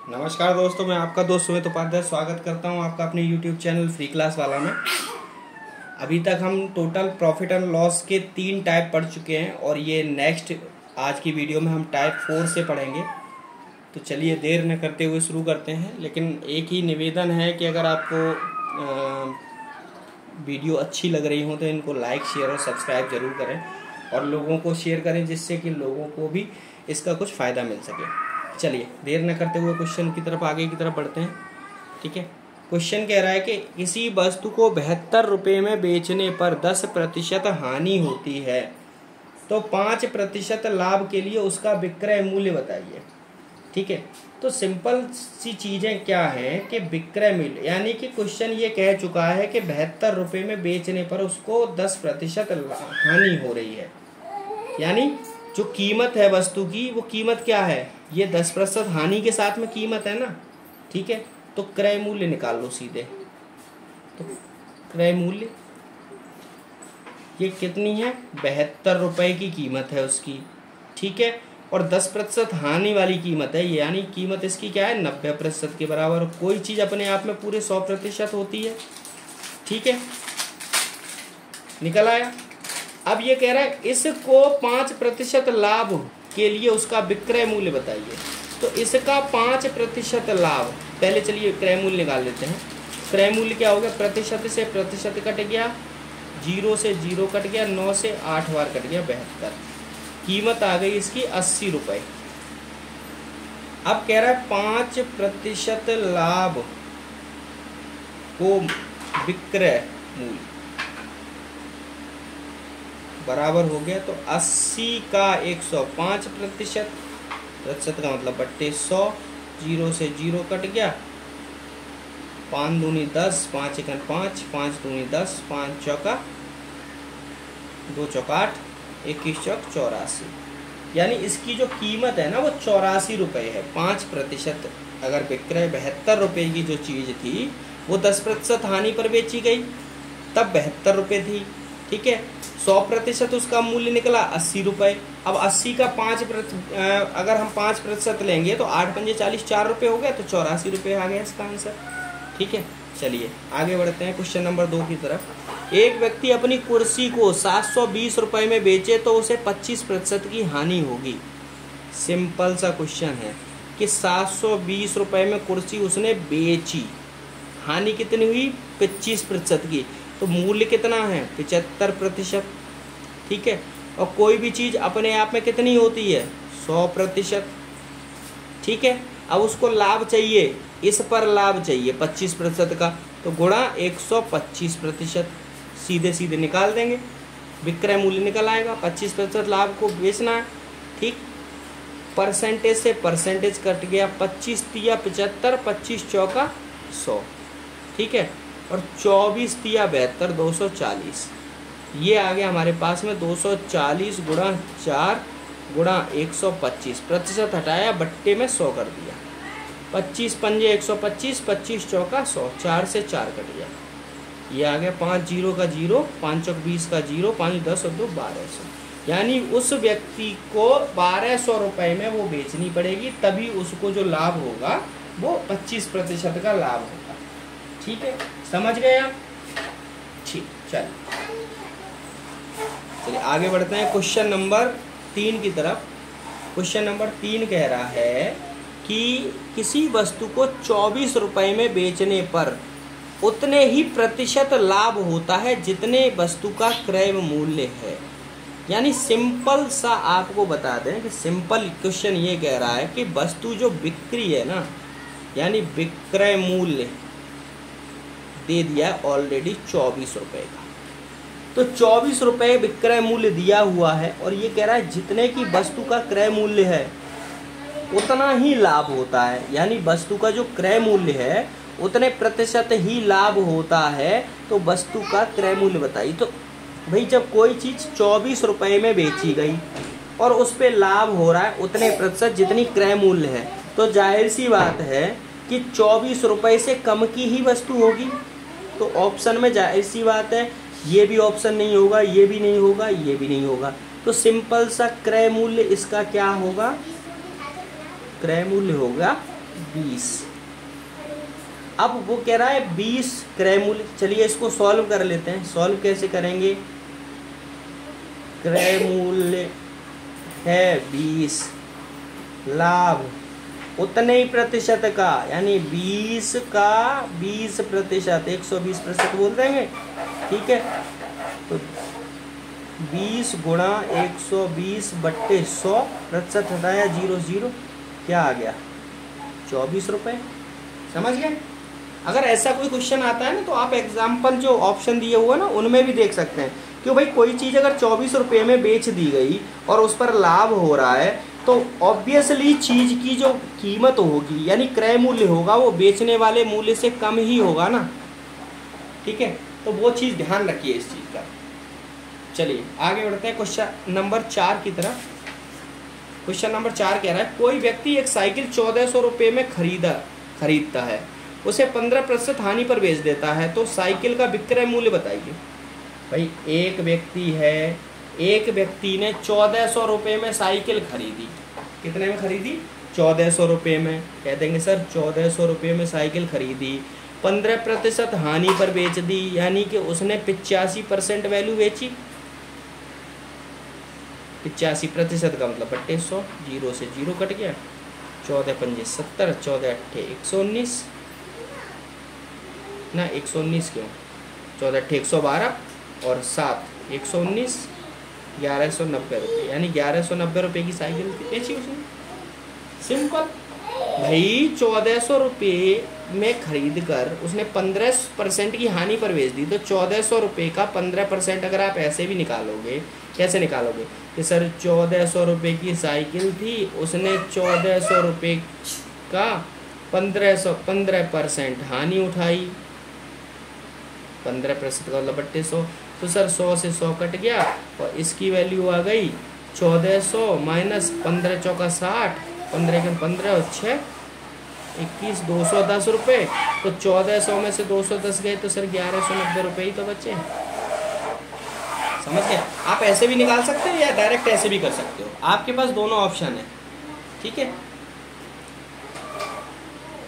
नमस्कार दोस्तों, मैं आपका दोस्त सुमित उपाध्याय स्वागत करता हूं आपका अपने YouTube चैनल फ्री क्लास वाला में। अभी तक हम टोटल प्रॉफिट एंड लॉस के 3 टाइप पढ़ चुके हैं और ये नेक्स्ट आज की वीडियो में हम टाइप 4 से पढ़ेंगे। तो चलिए देर न करते हुए शुरू करते हैं। लेकिन एक ही निवेदन है कि अगर आपको वीडियो अच्छी लग रही हो तो इनको लाइक, शेयर और सब्सक्राइब जरूर करें और लोगों को शेयर करें, जिससे कि लोगों को भी इसका कुछ फ़ायदा मिल सके। चलिए देर न करते हुए क्वेश्चन की तरफ आगे की तरफ बढ़ते हैं। ठीक है, क्वेश्चन कह रहा है कि किसी वस्तु को 72 रुपये में बेचने पर 10% हानि होती है, तो 5% लाभ के लिए उसका विक्रय मूल्य बताइए। ठीक है, तो सिंपल सी चीज़ें क्या हैं कि विक्रय मूल्य, यानी कि क्वेश्चन ये कह चुका है कि 72 रुपये में बेचने पर उसको 10% हानि हो रही है। यानी जो कीमत है वस्तु की, वो कीमत क्या है, ये 10% हानि के साथ में कीमत है ना। ठीक है, तो क्रय मूल्य निकाल लो सीधे। तो क्रय मूल्य ये कितनी है, 72 रुपये की कीमत है उसकी। ठीक है, और 10% हानि वाली कीमत है, यानी कीमत इसकी क्या है, 90% के बराबर। कोई चीज़ अपने आप में पूरे 100% होती है। ठीक है, निकल आया। अब ये कह रहा है इसको 5% लाभ के लिए उसका विक्रय मूल्य बताइए। तो इसका 5% लाभ, पहले चलिए क्रय मूल्य निकाल लेते हैं। क्रय मूल्य क्या हो गया, प्रतिशत से प्रतिशत कट गया, 0 से 0 कट गया, 9 से 8 बार कट गया, 72। कीमत आ गई इसकी 80 रुपये। अब कह रहा है 5% लाभ को विक्रय मूल्य बराबर हो गया, तो 80 का 100 5%, प्रतिशत का मतलब बट्टे 100, 0 से 0 कट गया, 5 दूनी 10, 5 एकन 5, 5 दूनी 10, 5 चौका 2 चौका 8, 21 चौक 84। यानी इसकी जो कीमत है ना वो 84 रुपये है। 5% अगर विक्रय 72 रुपये की जो चीज़ थी वो 10% हानि पर बेची गई, तब 72 रुपये थी। ठीक है, 100% उसका मूल्य निकला 80 रुपये। अब 80 का 5% अगर हम 5% लेंगे तो 8 पंजे 40, 4 रुपये हो गया, तो 84 रुपये आ गया इसका आंसर। ठीक है, चलिए आगे बढ़ते हैं क्वेश्चन नंबर 2 की तरफ। एक व्यक्ति अपनी कुर्सी को 720 रुपये में बेचे तो उसे 25% की हानि होगी। सिंपल सा क्वेश्चन है कि 720 रुपये में कुर्सी उसने बेची, हानि कितनी हुई, 25% की। तो मूल्य कितना है, 75%। ठीक है, और कोई भी चीज़ अपने आप में कितनी होती है, 100%। ठीक है, अब उसको लाभ चाहिए, इस पर लाभ चाहिए 25% का, तो गुणा 125%। सीधे सीधे निकाल देंगे, विक्रय मूल्य निकल आएगा। 25% लाभ को बेचना है। ठीक, परसेंटेज से परसेंटेज कट गया, 25 तिया 75, 25 चौका 100। ठीक है, और 24 तिया 72, 240। ये आ गया हमारे पास में 240 गुणा 4 गुणा 125। प्रतिशत हटाया, बट्टे में 100 कर दिया, 25 पंजे 125, 25 चौका 100, 4 से 4 कट गया। ये आ गया 5 0 का 0, 5 चौक 20 का 0, 5 10 और 2 1200। यानी उस व्यक्ति को 1200 रुपये में वो बेचनी पड़ेगी, तभी उसको जो लाभ होगा वो 25% का लाभ होगा। ठीक है, समझ गए आप। ठीक, चलिए आगे बढ़ते हैं क्वेश्चन नंबर 3 की तरफ। क्वेश्चन नंबर 3 कह रहा है कि किसी वस्तु को 24 रुपये में बेचने पर उतने ही प्रतिशत लाभ होता है जितने वस्तु का क्रय मूल्य है। यानी सिंपल सा आपको बता दें कि सिंपल क्वेश्चन ये कह रहा है कि वस्तु जो बिक्री है ना, यानी विक्रय मूल्य दे दिया ऑलरेडी 24 रुपये का, तो 24 रुपये विक्रय मूल्य दिया हुआ है और ये कह रहा है जितने की वस्तु का क्रय मूल्य है उतना ही लाभ होता है। यानी वस्तु का जो क्रय मूल्य है उतने प्रतिशत ही लाभ होता है, तो वस्तु का क्रय मूल्य बताइए। तो भाई जब कोई चीज़ 24 रुपये में बेची गई और उस पर लाभ हो रहा है उतने प्रतिशत जितनी क्रय मूल्य है, तो जाहिर सी बात है कि 24 रुपये से कम की ही वस्तु होगी। तो ऑप्शन में जाहिर सी बात है ये भी ऑप्शन नहीं होगा, ये भी नहीं होगा, ये भी नहीं होगा। तो सिंपल सा क्रय मूल्य इसका क्या होगा, क्रय मूल्य होगा 20। अब वो कह रहा है 20 क्रय मूल्य। चलिए इसको सॉल्व कर लेते हैं। सॉल्व कैसे करेंगे? क्रय मूल्य है 20, लाभ उतने ही प्रतिशत का, यानी 20 का 20%, 120% बोल देंगे। ठीक है, तो 20 गुणा 120 बट्टे 100, प्रतिशत हटाया 0, क्या आ गया? 24 रुपये। समझ गए? अगर ऐसा कोई क्वेश्चन आता है ना तो आप एग्जाम्पल जो ऑप्शन दिए हुए ना उनमें भी देख सकते हैं। क्यों भाई, कोई चीज़ अगर 24 रुपये में बेच दी गई और उस पर लाभ हो रहा है तो ऑब्वियसली चीज़ की जो कीमत होगी यानी क्रय मूल्य होगा वो बेचने वाले मूल्य से कम ही होगा ना। ठीक है, तो वो चीज़ ध्यान रखिए इस चीज़ का। चलिए आगे बढ़ते हैं क्वेश्चन नंबर 4 की तरफ। क्वेश्चन नंबर 4 कह रहा है कोई व्यक्ति एक साइकिल 1400 रुपये में खरीदता है, उसे 15% हानि पर बेच देता है, तो साइकिल का विक्रय मूल्य बताइए। भाई एक व्यक्ति ने 1400 रुपये में साइकिल खरीदी। कितने में खरीदी? 1400 रुपये में। कह देंगे सर 1400 रुपये में साइकिल खरीदी, 15% हानि पर बेच दी, यानी कि उसने 85% वैल्यू बेची। 85% का मतलब बट्टे 100, 0 से 0 कट गया। 14 पंजे 70, 14 अट्ठे 119 ना, 119 क्यों, 14 अट्ठे 112 और 7 119, 1190 रुपये, यानी 1190 रुपये की साइकिल बेची उसने। सिंपल भाई, 1400 रुपये में खरीद कर उसने 15% की हानि पर बेच दी, तो 1400 रुपये का 15% अगर आप ऐसे भी निकालोगे, कैसे निकालोगे कि सर 1400 रुपये की साइकिल थी, उसने 1400 रुपये का 15% हानि उठाई, 15% का मतलब बट्टे 100, तो सर 100 से 100 कट गया और इसकी वैल्यू आ गई 1400 माइनस 15 चौका 60, 15 के 15 और 6 21, 210 रुपये। तो 1400 में से 210 गए तो सर 1190 रुपये ही तो बचे। समझ गए? आप ऐसे भी निकाल सकते हो या डायरेक्ट ऐसे भी कर सकते हो, आपके पास दोनों ऑप्शन है। ठीक है,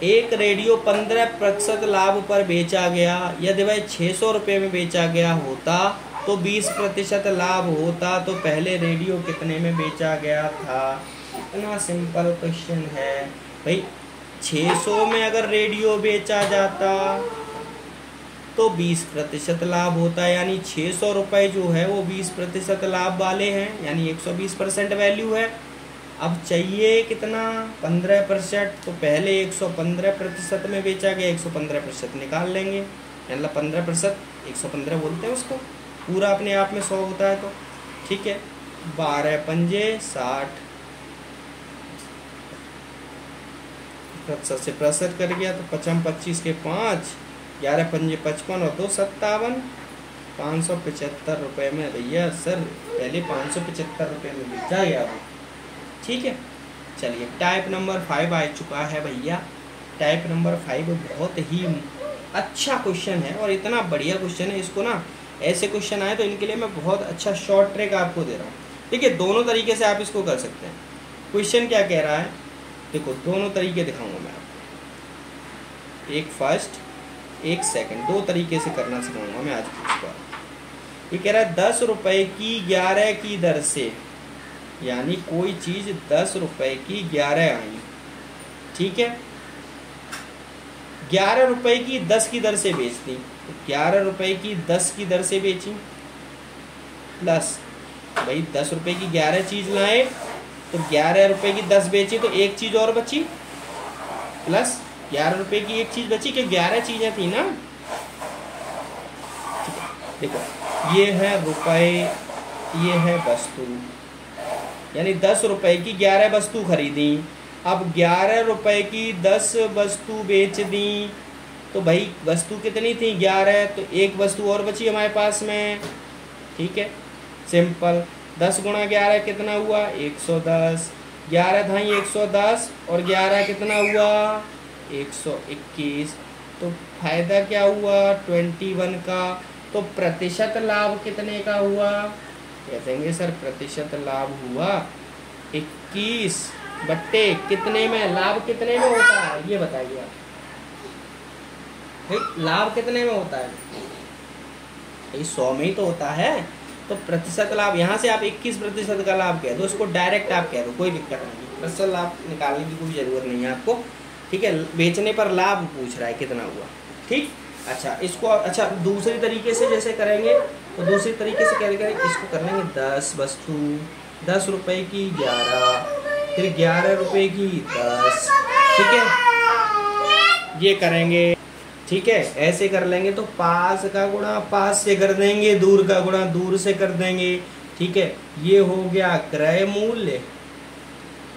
एक रेडियो 15% लाभ पर बेचा गया। यदि वह 600 रुपये में बेचा गया होता तो 20% लाभ होता, तो पहले रेडियो कितने में बेचा गया था? इतना सिंपल क्वेश्चन है भाई। 600 में अगर रेडियो बेचा जाता तो 20% लाभ होता, यानी 600 रुपये जो है वो 20% लाभ वाले हैं, यानी 120% वैल्यू है। अब चाहिए कितना? 15%, तो पहले 115% में बेचा गया, 115% निकाल लेंगे, मतलब 15%, 115 बोलते हैं उसको, पूरा अपने आप में 100 होता है तो। ठीक है, 12 पंजे 60, प्रतिशत से प्रतिशत कर गया तो 55 25 के 5, 11 पंजे 55 और 2 57, 575 रुपये में भैया सर पहले 575 रुपये में बेचा गया वो। ठीक है, चलिए टाइप नंबर 5 आ चुका है भैया। टाइप नंबर 5 बहुत ही अच्छा क्वेश्चन है और इतना बढ़िया क्वेश्चन है, इसको ना ऐसे क्वेश्चन आए तो इनके लिए मैं बहुत अच्छा शॉर्ट ट्रिक आपको दे रहा हूँ। देखिए दोनों तरीके से आप इसको कर सकते हैं। क्वेश्चन क्या कह रहा है, देखो दोनों तरीके दिखाऊंगा मैं आपको, एक फर्स्ट एक सेकंड, दो तरीके से करना सिखाऊंगा मैं आज इसको। ये कह रहा है 10 रुपये की 11 की दर से, यानी कोई चीज 10 रुपये की 11 आई। ठीक है, 11 रुपये की 10 की दर से बेचती, तो 11 रुपये की 10 की दर से बेची, प्लस भाई 10 रुपये की 11 चीज लाए तो 11 रुपये की 10 बेची तो एक चीज और बची, प्लस 11 रुपये की एक चीज बची, कि 11 चीजें थी ना। ठीक है, देखो ये है रुपए, ये है वस्तु, यानी 10 रुपये की 11 वस्तु खरीदी। अब 11 रुपये की 10 वस्तु बेच दी, तो भाई वस्तु कितनी थी? 11, तो एक वस्तु और बची हमारे पास में। ठीक है, सिंपल 10 गुणा 11 कितना हुआ? 110, 11 था 110 और 11 कितना हुआ? 121, तो फायदा क्या हुआ? 21 का। तो प्रतिशत लाभ कितने का हुआ? कह देंगे सर प्रतिशत लाभ हुआ 21, बट्टे कितने में, लाभ कितने में होता है ये बताइए आप। लाभ कितने में होता है? 100 में ही तो होता है। तो प्रतिशत लाभ, यहाँ से आप 21% का लाभ कह दो, इसको डायरेक्ट आप कह दो, कोई दिक्कत नहीं। प्रतिशत लाभ निकालने की कोई जरूरत नहीं है आपको, ठीक है। बेचने पर लाभ पूछ रहा है कितना हुआ, ठीक। अच्छा इसको, अच्छा दूसरी तरीके से जैसे करेंगे, तो दूसरी तरीके से क्या करेंगे, इसको कर लेंगे 10 वस्तु, 10 रुपए की 11, फिर 11 रुपए की 10, ठीक है, ये करेंगे, ठीक है। ऐसे कर लेंगे तो पास का गुणा पास से कर देंगे, दूर का गुणा दूर से कर देंगे, ठीक है। ये हो गया क्रय मूल्य,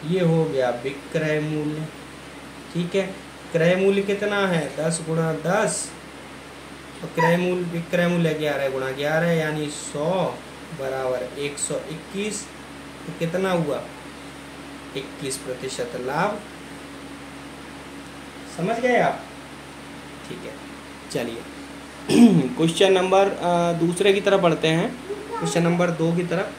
ये हो गया विक्रय मूल्य, ठीक है। क्रय मूल्य कितना है 10 गुणा 10, तो क्रय मूल्य विक्रय मूल्य 11 गुणा 11 यानी 100 बराबर 121। तो कितना हुआ 21% लाभ। समझ गए आप, ठीक है। चलिए क्वेश्चन नंबर दूसरे की तरफ बढ़ते हैं। क्वेश्चन नंबर 2 की तरफ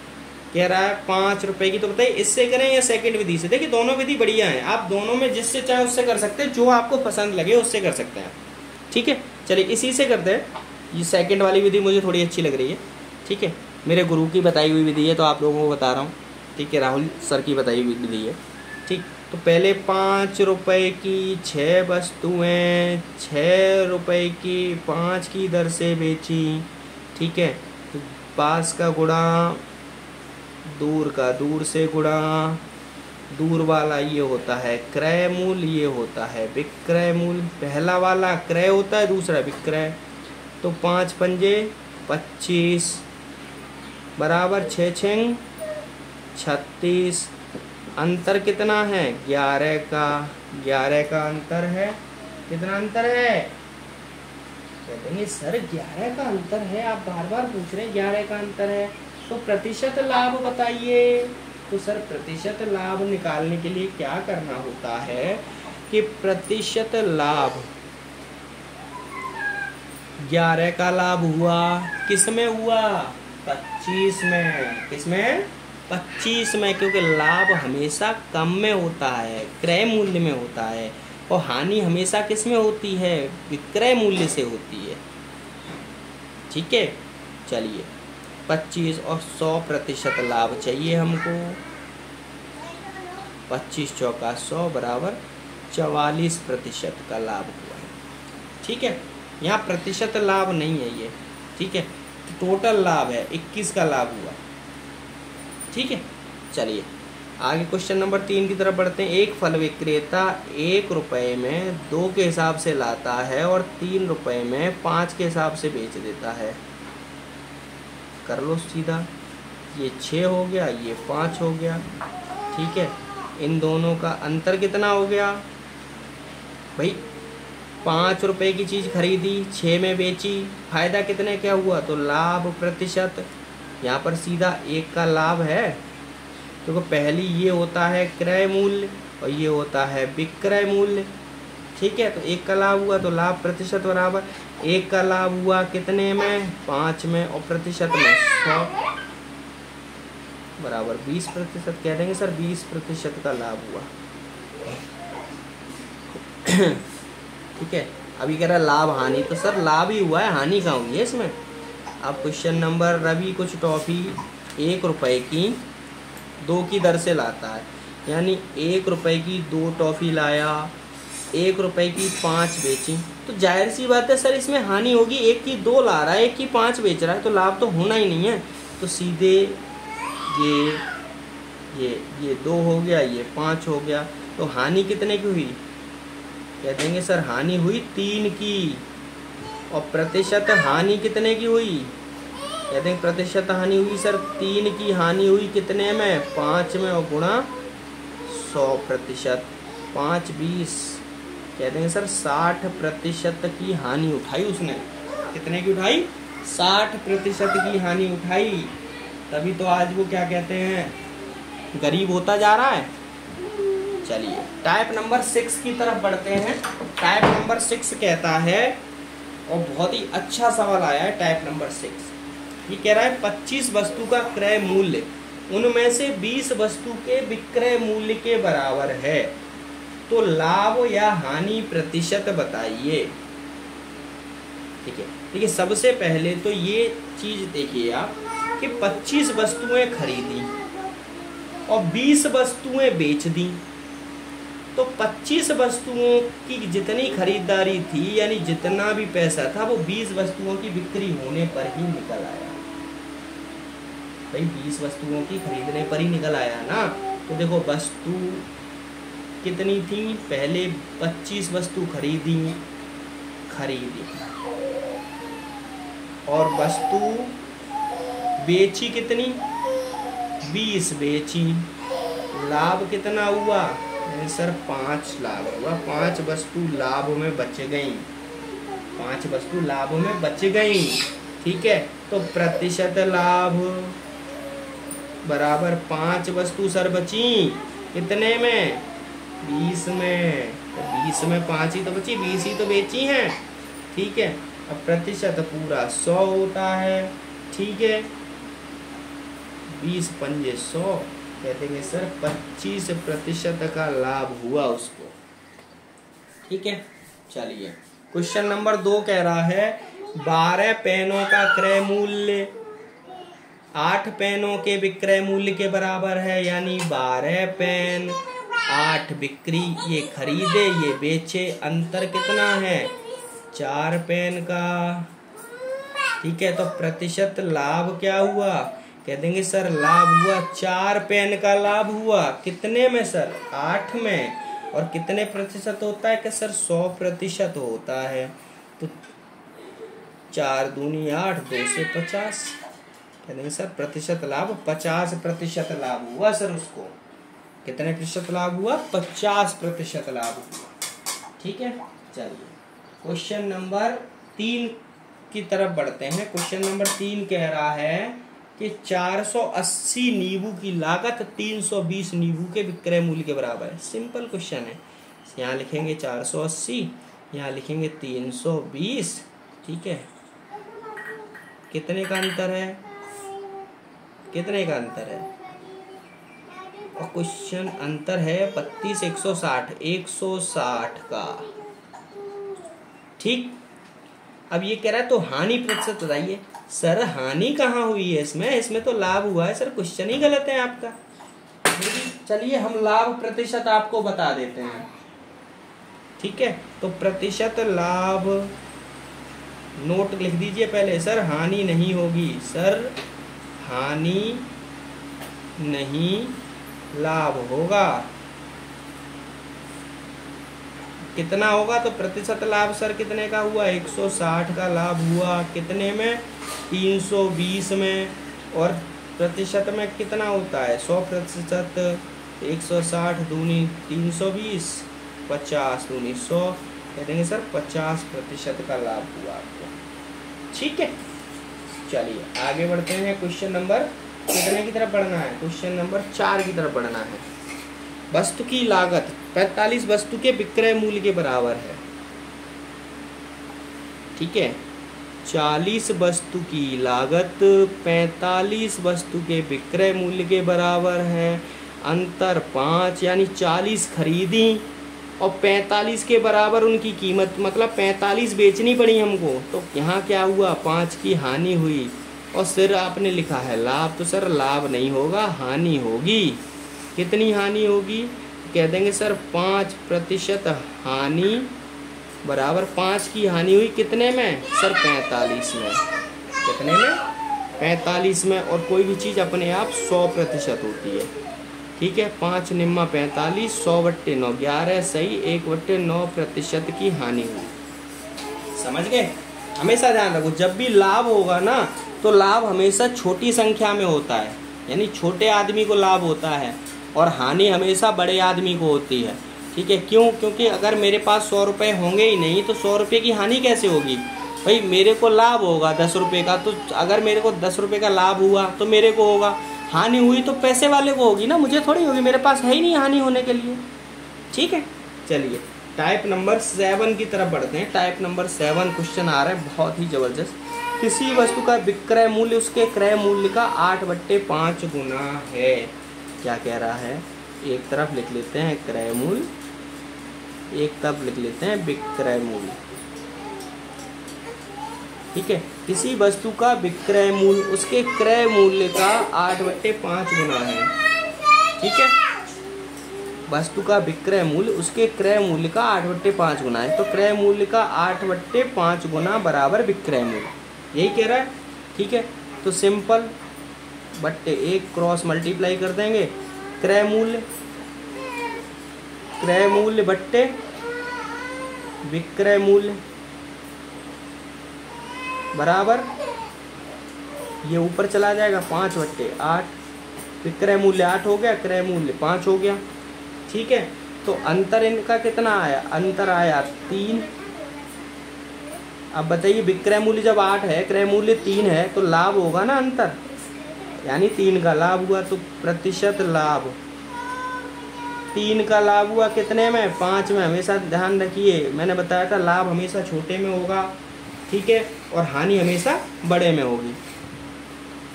कह रहा है 5 रुपए की। तो बताइए इससे करें या सेकंड विधि से? देखिए दोनों विधि बढ़िया हैं, आप दोनों में जिससे चाहे उससे कर सकते हैं, जो आपको पसंद लगे उससे कर सकते हैं, ठीक है। चलिए इसी से करते हैं। ये सेकंड वाली विधि मुझे थोड़ी अच्छी लग रही है, ठीक है। मेरे गुरु की बताई हुई विधि है तो आप लोगों को बता रहा हूँ, ठीक है। राहुल सर की बताई हुई विधि है, ठीक। तो पहले 5 रुपए की 6 वस्तुएं 6 रुपए की 5 की दर से बेची, ठीक है। तो पास का गुणा दूर का दूर से गुणा, दूर वाला ये होता है क्रय मूल्य, ये होता है विक्रय मूल्य। पहला वाला क्रय होता है, दूसरा विक्रय। तो 5 पंजे 25 बराबर 6 छंग 36। अंतर कितना है 11 का, 11 का अंतर है। कितना अंतर है? कहेंगे सर 11 का अंतर है, आप बार बार पूछ रहे हैं 11 का अंतर है। तो प्रतिशत लाभ बताइए। तो सर प्रतिशत लाभ निकालने के लिए क्या करना होता है कि प्रतिशत लाभ 11 का लाभ हुआ, किस में हुआ 25 में। किस में 25 में, क्योंकि लाभ हमेशा कम में होता है, क्रय मूल्य में होता है, और हानि हमेशा किस में होती है विक्रय मूल्य से होती है, ठीक है। चलिए 25 और 100% लाभ चाहिए हमको। 25 चौका 100 बराबर 44% का लाभ हुआ है, ठीक है। यहाँ प्रतिशत लाभ नहीं है ये, ठीक है। टोटल लाभ है 21 का लाभ हुआ, ठीक है। चलिए आगे क्वेश्चन नंबर 3 की तरफ बढ़ते हैं। एक फल विक्रेता 1 रुपए में 2 के हिसाब से लाता है और 3 रुपए में 5 के हिसाब से बेच देता है। कर लो सीधा, ये 6 हो गया, ये 5 हो गया, ठीक है। इन दोनों का अंतर कितना हो गया भाई? 5 रुपए की चीज़ खरीदी, 6 में बेची, फायदा कितने क्या हुआ? तो लाभ प्रतिशत, यहाँ पर सीधा 1 का लाभ है, क्योंकि पहली ये होता है क्रय मूल्य और ये होता है विक्रय मूल्य, ठीक है। तो 1 का लाभ हुआ तो लाभ प्रतिशत बराबर 1 का लाभ हुआ कितने में 5 में, और प्रतिशत में 100 बराबर 20% कह देंगे सर 20% का लाभ हुआ, ठीक है। अभी कह रहा है लाभ हानि, तो सर लाभ ही हुआ है, हानि कहाँ हुई है इसमें। अब क्वेश्चन नंबर, रवि कुछ टॉफ़ी 1 रुपए की 2 की दर से लाता है, यानी 1 रुपए की 2 टॉफ़ी लाया, 1 रुपए की 5 बेची, तो जाहिर सी बात है सर इसमें हानि होगी। 1 की 2 ला रहा है, 1 की 5 बेच रहा है, तो लाभ तो होना ही नहीं है। तो सीधे ये 2 हो गया, ये 5 हो गया, तो हानि कितने की हुई? कह देंगे सर हानि हुई 3 की, और प्रतिशत हानि कितने की हुई? कह देंगे प्रतिशत हानि हुई सर 3 की, हानि हुई कितने में 5 में, और गुणा 100%, 5 20, कह देंगे सर 60% की हानि उठाई उसने। कितने की उठाई? 60% की हानि उठाई। तभी तो आज वो क्या कहते हैं गरीब होता जा रहा है। चलिए टाइप नंबर 6 की तरफ बढ़ते हैं। टाइप नंबर 6 कहता है, और बहुत ही अच्छा सवाल आया है टाइप नंबर 6। ये कह रहा है 25 वस्तु का क्रय मूल्य उनमें से 20 वस्तु के विक्रय मूल्य के बराबर है, तो लाभ या हानि प्रतिशत बताइए। ठीक है, देखिए सबसे पहले तो ये चीज देखिए आप कि 25 वस्तुएं खरीदी और 20 वस्तुएं बेच दी, तो 25 वस्तुओं की जितनी खरीदारी थी यानी जितना भी पैसा था वो 20 वस्तुओं की बिक्री होने पर ही निकल आया। भाई 20 वस्तुओं की खरीदने पर ही निकल आया ना। तो देखो वस्तु कितनी थी, पहले 25 वस्तु खरीदी और वस्तु बेची कितनी, 20 बेची, लाभ कितना हुआ, सर 5 लाभ हुआ। 5 वस्तु लाभ में बच गई, 5 वस्तु लाभ में बच गई। ठीक है, तो प्रतिशत लाभ बराबर 5 वस्तु सर बची कितने में, 20 में। तो 20 में 5 ही तो बची, 20 ही तो बेची हैं। ठीक है, अब प्रतिशत पूरा 100 होता है। ठीक है, 20 पंजे 100, कह देंगे सर 25% का लाभ हुआ उसको। ठीक है, चलिए क्वेश्चन नंबर 2 कह रहा है 12 पेनों का क्रय मूल्य 8 पेनों के विक्रय मूल्य के बराबर है, यानी 12 पेन 8 बिक्री, ये खरीदे ये बेचे, अंतर कितना है, 4 पेन का। ठीक है, तो प्रतिशत लाभ क्या हुआ, कह देंगे सर लाभ हुआ 4 पेन का लाभ हुआ, कितने में सर, 8 में। और कितने प्रतिशत होता है कि सर 100% होता है। तो 4 दूनी 8, 2 से 50, कह देंगे सर प्रतिशत लाभ 50% लाभ हुआ सर उसको। कितने प्रतिशत लाभ हुआ, 50% लाभ हुआ। ठीक है, चलिए क्वेश्चन नंबर 3 की तरफ बढ़ते हैं। क्वेश्चन नंबर 3 कह रहा है कि 480 नींबू की लागत 320 नींबू के विक्रय मूल्य के बराबर है। सिंपल क्वेश्चन है, यहाँ लिखेंगे 480, यहाँ लिखेंगे 320। ठीक है, कितने का अंतर है, कितने का अंतर है, और क्वेश्चन अंतर है 32 160 160 का। ठीक, अब ये कह रहा है तो हानि प्रतिशत बताइए। सर हानि कहाँ हुई है इसमें, इसमें तो लाभ हुआ है। सर क्वेश्चन ही गलत है आपका। चलिए हम लाभ प्रतिशत आपको बता देते हैं। ठीक है, तो प्रतिशत लाभ नोट लिख दीजिए पहले। सर हानि नहीं होगी, सर हानि नहीं, लाभ होगा। कितना होगा, तो प्रतिशत लाभ सर कितने का हुआ, 160 का लाभ हुआ, कितने में, 320 में। और प्रतिशत में कितना होता है, 100%। 160 दूनी 320, 50 दूनी 100, कह देंगे सर 50% का लाभ हुआ आपको। ठीक है, चलिए आगे बढ़ते हैं। क्वेश्चन नंबर कितने की तरफ बढ़ना है, क्वेश्चन नंबर 4 की तरफ बढ़ना है। वस्तु की लागत 45 वस्तु के विक्रय मूल्य के बराबर है। ठीक है, 40 वस्तु की लागत 45 वस्तु के विक्रय मूल्य के बराबर है। अंतर 5, यानी 40 खरीदी और 45 के बराबर उनकी कीमत, मतलब 45 बेचनी पड़ी हमको। तो यहाँ क्या हुआ, 5 की हानि हुई। और सिर आपने लिखा है लाभ, तो सर लाभ नहीं होगा, हानि होगी। कितनी हानि होगी, कह देंगे सर 5% हानि बराबर 5 की हानि हुई कितने में, सर 45 में। कितने में, 45 में। और कोई भी चीज़ अपने आप 100% होती है। ठीक है, 5 निम्मा 45, 100/9 11, सही, 1/9% की हानि हुई। समझ गए। हमेशा ध्यान रखो, जब भी लाभ होगा ना तो लाभ हमेशा छोटी संख्या में होता है, यानी छोटे आदमी को लाभ होता है, और हानि हमेशा बड़े आदमी को होती है। ठीक है, क्यों, क्योंकि अगर मेरे पास 100 रुपये होंगे ही नहीं तो 100 रुपये की हानि कैसे होगी। भाई मेरे को लाभ होगा 10 रुपये का, तो अगर मेरे को 10 रुपये का लाभ हुआ तो मेरे को होगा, हानि हुई तो पैसे वाले को होगी ना, मुझे थोड़ी होगी, मेरे पास है ही नहीं हानि होने के लिए। ठीक है, चलिए टाइप नंबर 7 की तरफ बढ़ते हैं। टाइप नंबर 7 क्वेश्चन आ रहा है बहुत ही ज़बरदस्त। किसी वस्तु का विक्रय मूल्य उसके क्रय मूल्य का 8/5 गुना है। क्या कह रहा है, एक तरफ लिख लेते हैं क्रय मूल्य, एक तरफ लिख लेते हैं विक्रय मूल्य। ठीक है, किसी वस्तु का विक्रय मूल्य उसके क्रय मूल्य का 8/5 गुना है। ठीक है, वस्तु का विक्रय मूल्य उसके क्रय मूल्य का 8/5 गुना है, तो क्रय मूल्य का 8/5 गुना बराबर विक्रय मूल्य, यही कह रहा है। ठीक है, तो सिंपल बट्टे एक क्रॉस मल्टीप्लाई कर देंगे, क्रय मूल्य बट्टे विक्रय मूल्य बराबर, ये ऊपर चला जाएगा 5/8, विक्रय मूल्य 8 हो गया, क्रय मूल्य 5 हो गया। ठीक है, तो अंतर इनका कितना आया, अंतर आया 3। अब बताइए विक्रय मूल्य जब 8 है, क्रय मूल्य 3 है, तो लाभ होगा ना अंतर, यानी 3 का लाभ हुआ, तो प्रतिशत लाभ 3 का लाभ हुआ कितने में, 5 में। हमेशा ध्यान रखिए, मैंने बताया था लाभ हमेशा छोटे में होगा, ठीक है, और हानि हमेशा बड़े में होगी।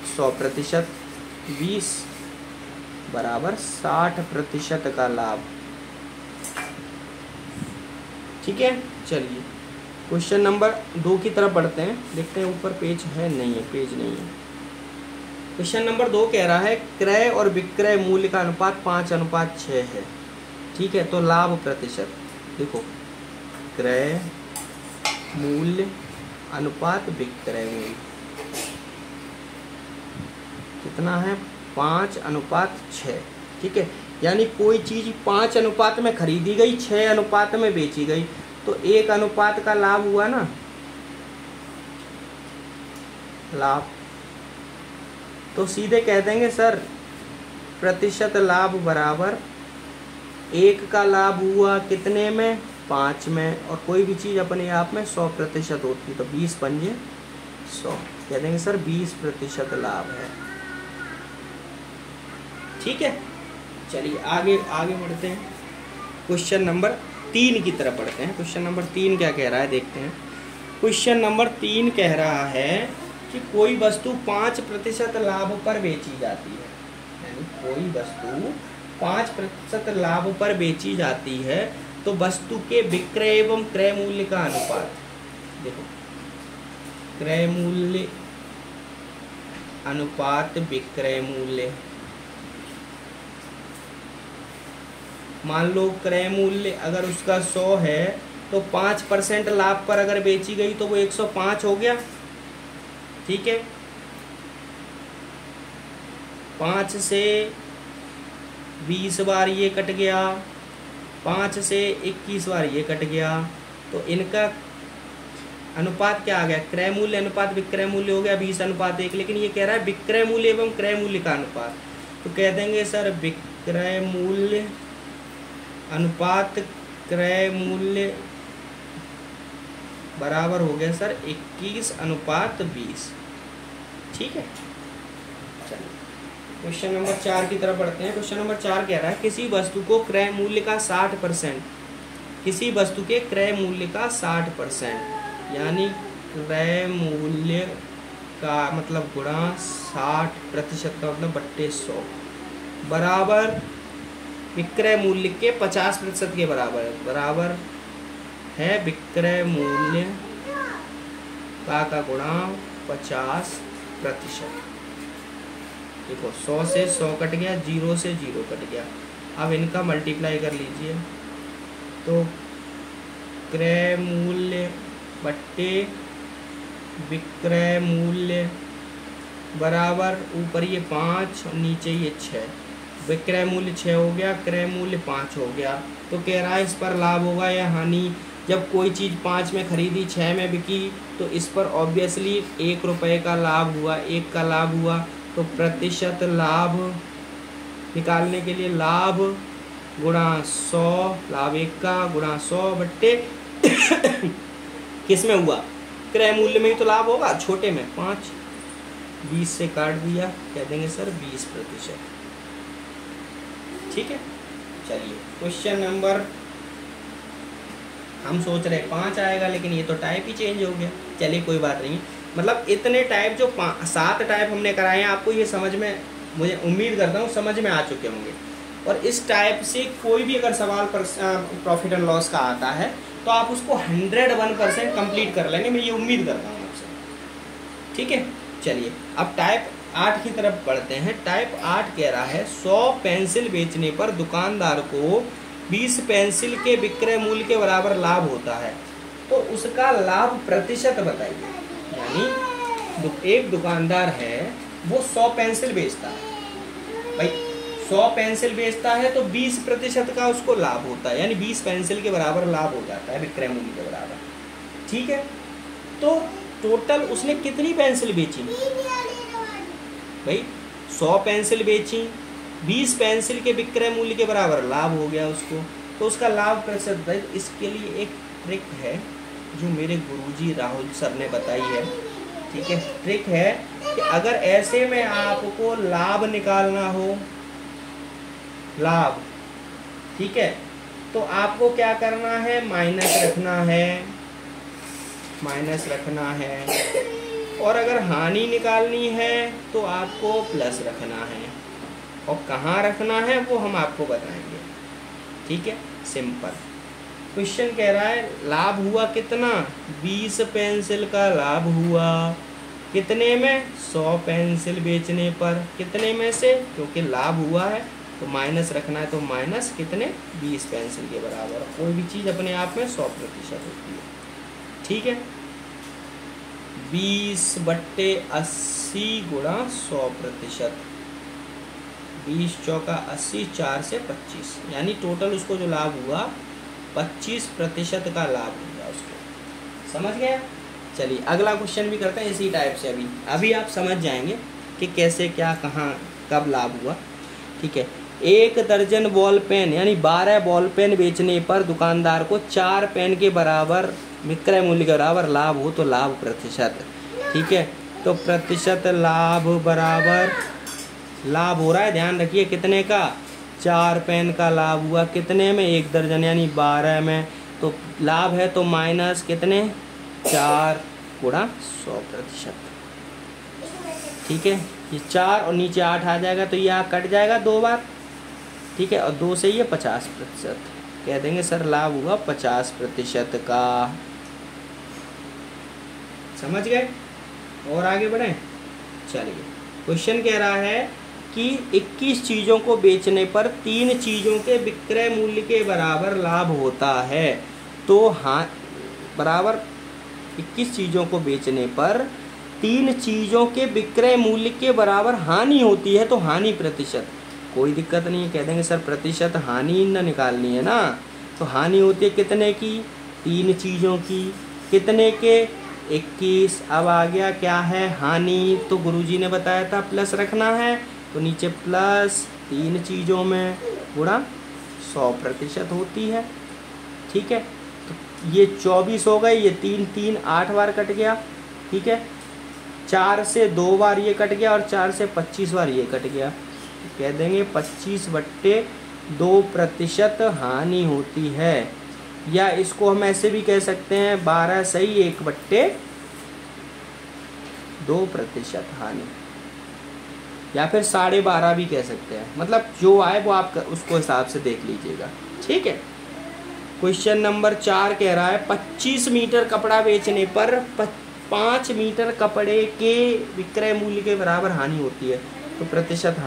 100% 20 बराबर 60% का लाभ। ठीक है, चलिए क्वेश्चन नंबर 2 की तरफ बढ़ते हैं, देखते हैं ऊपर पेज है, नहीं है, पेज नहीं है। क्वेश्चन नंबर 2 कह रहा है क्रय और विक्रय मूल्य का अनुपात 5:6 है। ठीक है, तो लाभ प्रतिशत देखो, क्रय मूल्य अनुपात विक्रय मूल्य कितना है, 5:6। ठीक है, यानी कोई चीज 5 अनुपात में खरीदी गई, 6 अनुपात में बेची गई, तो 1 अनुपात का लाभ हुआ ना, लाभ। तो सीधे कह देंगे सर प्रतिशत लाभ बराबर 1 का लाभ हुआ कितने में, 5 में, और कोई भी चीज अपने आप में 100% होती, तो 20 पंजे 100, कह देंगे सर 20% लाभ है। ठीक है, चलिए आगे बढ़ते हैं, क्वेश्चन नंबर 3 की तरफ बढ़ते हैं। क्वेश्चन नंबर 3 क्या कह रहा है, देखते हैं। क्वेश्चन नंबर 3 कह रहा है कि कोई वस्तु 5% लाभ पर बेची जाती है, यानी कोई वस्तु 5% लाभ पर बेची जाती है, तो वस्तु के विक्रय एवं क्रय मूल्य का अनुपात, देखो क्रय मूल्य अनुपात विक्रय मूल्य, मान लो क्रय मूल्य अगर उसका 100 है, तो 5% लाभ पर अगर बेची गई तो वो 105 हो गया। ठीक है, 5 से 20 बार ये कट गया, 5 से 21 बार ये कट गया, तो इनका अनुपात क्या आ गया, क्रय मूल्य अनुपात विक्रय मूल्य हो गया 20:1। लेकिन ये कह रहा है विक्रय मूल्य एवं क्रय मूल्य का अनुपात, तो कह देंगे सर विक्रय मूल्य अनुपात क्रय मूल्य बराबर हो गया सर 21:20। ठीक है, चलिए क्वेश्चन नंबर 4 की तरफ बढ़ते हैं। क्वेश्चन नंबर 4 कह रहा है किसी वस्तु को क्रय मूल्य का 60%, किसी वस्तु के क्रय मूल्य का 60%, यानी क्रय मूल्य का मतलब गुणा 60% का मतलब बट्टे 100 बराबर विक्रय मूल्य के 50% के बराबर है, बराबर है विक्रय मूल्य का गुणा 50%। देखो 100 से 100 कट गया, 0 से 0 कट गया, अब इनका मल्टीप्लाई कर लीजिए, तो क्रय मूल्य बट्टे विक्रय मूल्य बराबर ऊपर ये 5 और नीचे ये 6, विक्रय मूल्य 6 हो गया, क्रय मूल्य 5 हो गया। तो कह रहा है इस पर लाभ होगा या हानि, जब कोई चीज़ 5 में खरीदी 6 में बिकी, तो इस पर ऑब्वियसली 1 रुपये का लाभ हुआ, 1 का लाभ हुआ, तो प्रतिशत लाभ निकालने के लिए लाभ गुणा 100, लाभ 1 का गुणा 100 बट्टे किस में हुआ, क्रय मूल्य में ही तो लाभ होगा, छोटे में 5, 20 से काट दिया, कह देंगे सर 20%। ठीक है, चलिए क्वेश्चन नंबर, हम सोच रहे 5 आएगा, लेकिन ये तो टाइप ही चेंज हो गया, चलिए कोई बात नहीं। मतलब इतने टाइप जो 7 टाइप हमने कराए हैं, आपको ये समझ में, मुझे उम्मीद करता हूँ समझ में आ चुके होंगे। और इस टाइप से कोई भी अगर सवाल प्रॉफिट एंड लॉस का आता है तो आप उसको 101% कंप्लीट कर लेंगे, मैं ये उम्मीद करता हूँ आपसे। ठीक है, चलिए अब टाइप 8 की तरफ बढ़ते हैं। टाइप 8 कह रहा है 100 पेंसिल बेचने पर दुकानदार को 20 पेंसिल के विक्रय मूल्य के बराबर लाभ होता है, तो उसका लाभ प्रतिशत बताइए। यानी एक दुकानदार है, वो 100 पेंसिल बेचता है भाई, 100 पेंसिल बेचता है तो 20% का उसको लाभ होता है, यानी 20 पेंसिल के बराबर लाभ हो जाता है विक्रय मूल्य के बराबर। ठीक है, तो टोटल उसने कितनी पेंसिल बेची भाई? 100 पेंसिल बेची, 20 पेंसिल के विक्रय मूल्य के बराबर लाभ हो गया उसको, तो उसका लाभ प्रतिशत। इसके लिए एक ट्रिक है जो मेरे गुरुजी राहुल सर ने बताई है। ठीक है, ट्रिक है कि अगर ऐसे में आपको लाभ निकालना हो, लाभ, ठीक है, तो आपको क्या करना है, माइनस रखना है, और अगर हानि निकालनी है तो आपको प्लस रखना है, और कहाँ रखना है वो हम आपको बताएंगे। ठीक है, सिंपल। क्वेश्चन कह रहा है लाभ हुआ कितना, 20 पेंसिल का लाभ हुआ, कितने में, 100 पेंसिल बेचने पर, कितने में से, क्योंकि लाभ हुआ है तो माइनस रखना है, तो माइनस कितने, 20 पेंसिल के बराबर। कोई भी चीज़ अपने आप में 100% होती है। ठीक है, 20/80 गुणा 100%, 20 चौका 80, 4 से 25, यानी टोटल उसको जो लाभ हुआ 25% का लाभ हुआ उसको। समझ गया? चलिए अगला क्वेश्चन भी करते हैं इसी टाइप से। अभी आप समझ जाएंगे कि कैसे, क्या, कहाँ, कब लाभ हुआ। ठीक है, 1 दर्जन बॉल पेन यानी 12 बॉल पेन बेचने पर दुकानदार को 4 पेन के बराबर विक्रय मूल्य के बराबर लाभ हो, तो लाभ प्रतिशत। ठीक है, तो प्रतिशत लाभ बराबर, लाभ हो रहा है, ध्यान रखिए कितने का, 4 पेन का लाभ हुआ, कितने में, 1 दर्जन यानी 12 में, तो लाभ है तो माइनस कितने, 4 गुणा 100%। ठीक है, ये 4 और नीचे 8 आ जाएगा, तो ये कट जाएगा 2 बार। ठीक है, और 2 से ये 50%, कह देंगे सर लाभ हुआ 50% का। समझ गए? और आगे बढ़ें। चलिए, क्वेश्चन कह रहा है कि 21 चीज़ों को बेचने पर 3 चीज़ों के विक्रय मूल्य के बराबर लाभ होता है, तो हाँ, बराबर 21 चीज़ों को बेचने पर 3 चीज़ों के विक्रय मूल्य के बराबर हानि होती है, तो हानि प्रतिशत। कोई दिक्कत नहीं है, कह देंगे सर प्रतिशत हानि न निकालनी है ना, तो हानि होती है कितने की, 3 चीज़ों की, कितने के, 21। अब आ गया क्या है, हानि, तो गुरुजी ने बताया था प्लस रखना है, तो नीचे प्लस 3 चीज़ों में गुणा 100% होती है। ठीक है, तो ये 24 हो गए, ये 3 3 8 बार कट गया। ठीक है, 4 से 2 बार ये कट गया, और 4 से 25 बार ये कट गया, तो कह देंगे 25/2% हानि होती है। या इसको हम ऐसे भी कह सकते हैं 12 सही 1/2% हानि, या फिर 12.5 भी कह सकते हैं, मतलब जो आए वो आप उसको हिसाब से देख लीजिएगा। ठीक है, क्वेश्चन नंबर 4 कह रहा है 25 मीटर कपड़ा बेचने पर 5 मीटर कपड़े के विक्रय मूल्य के बराबर हानि होती है, तो प्रतिशत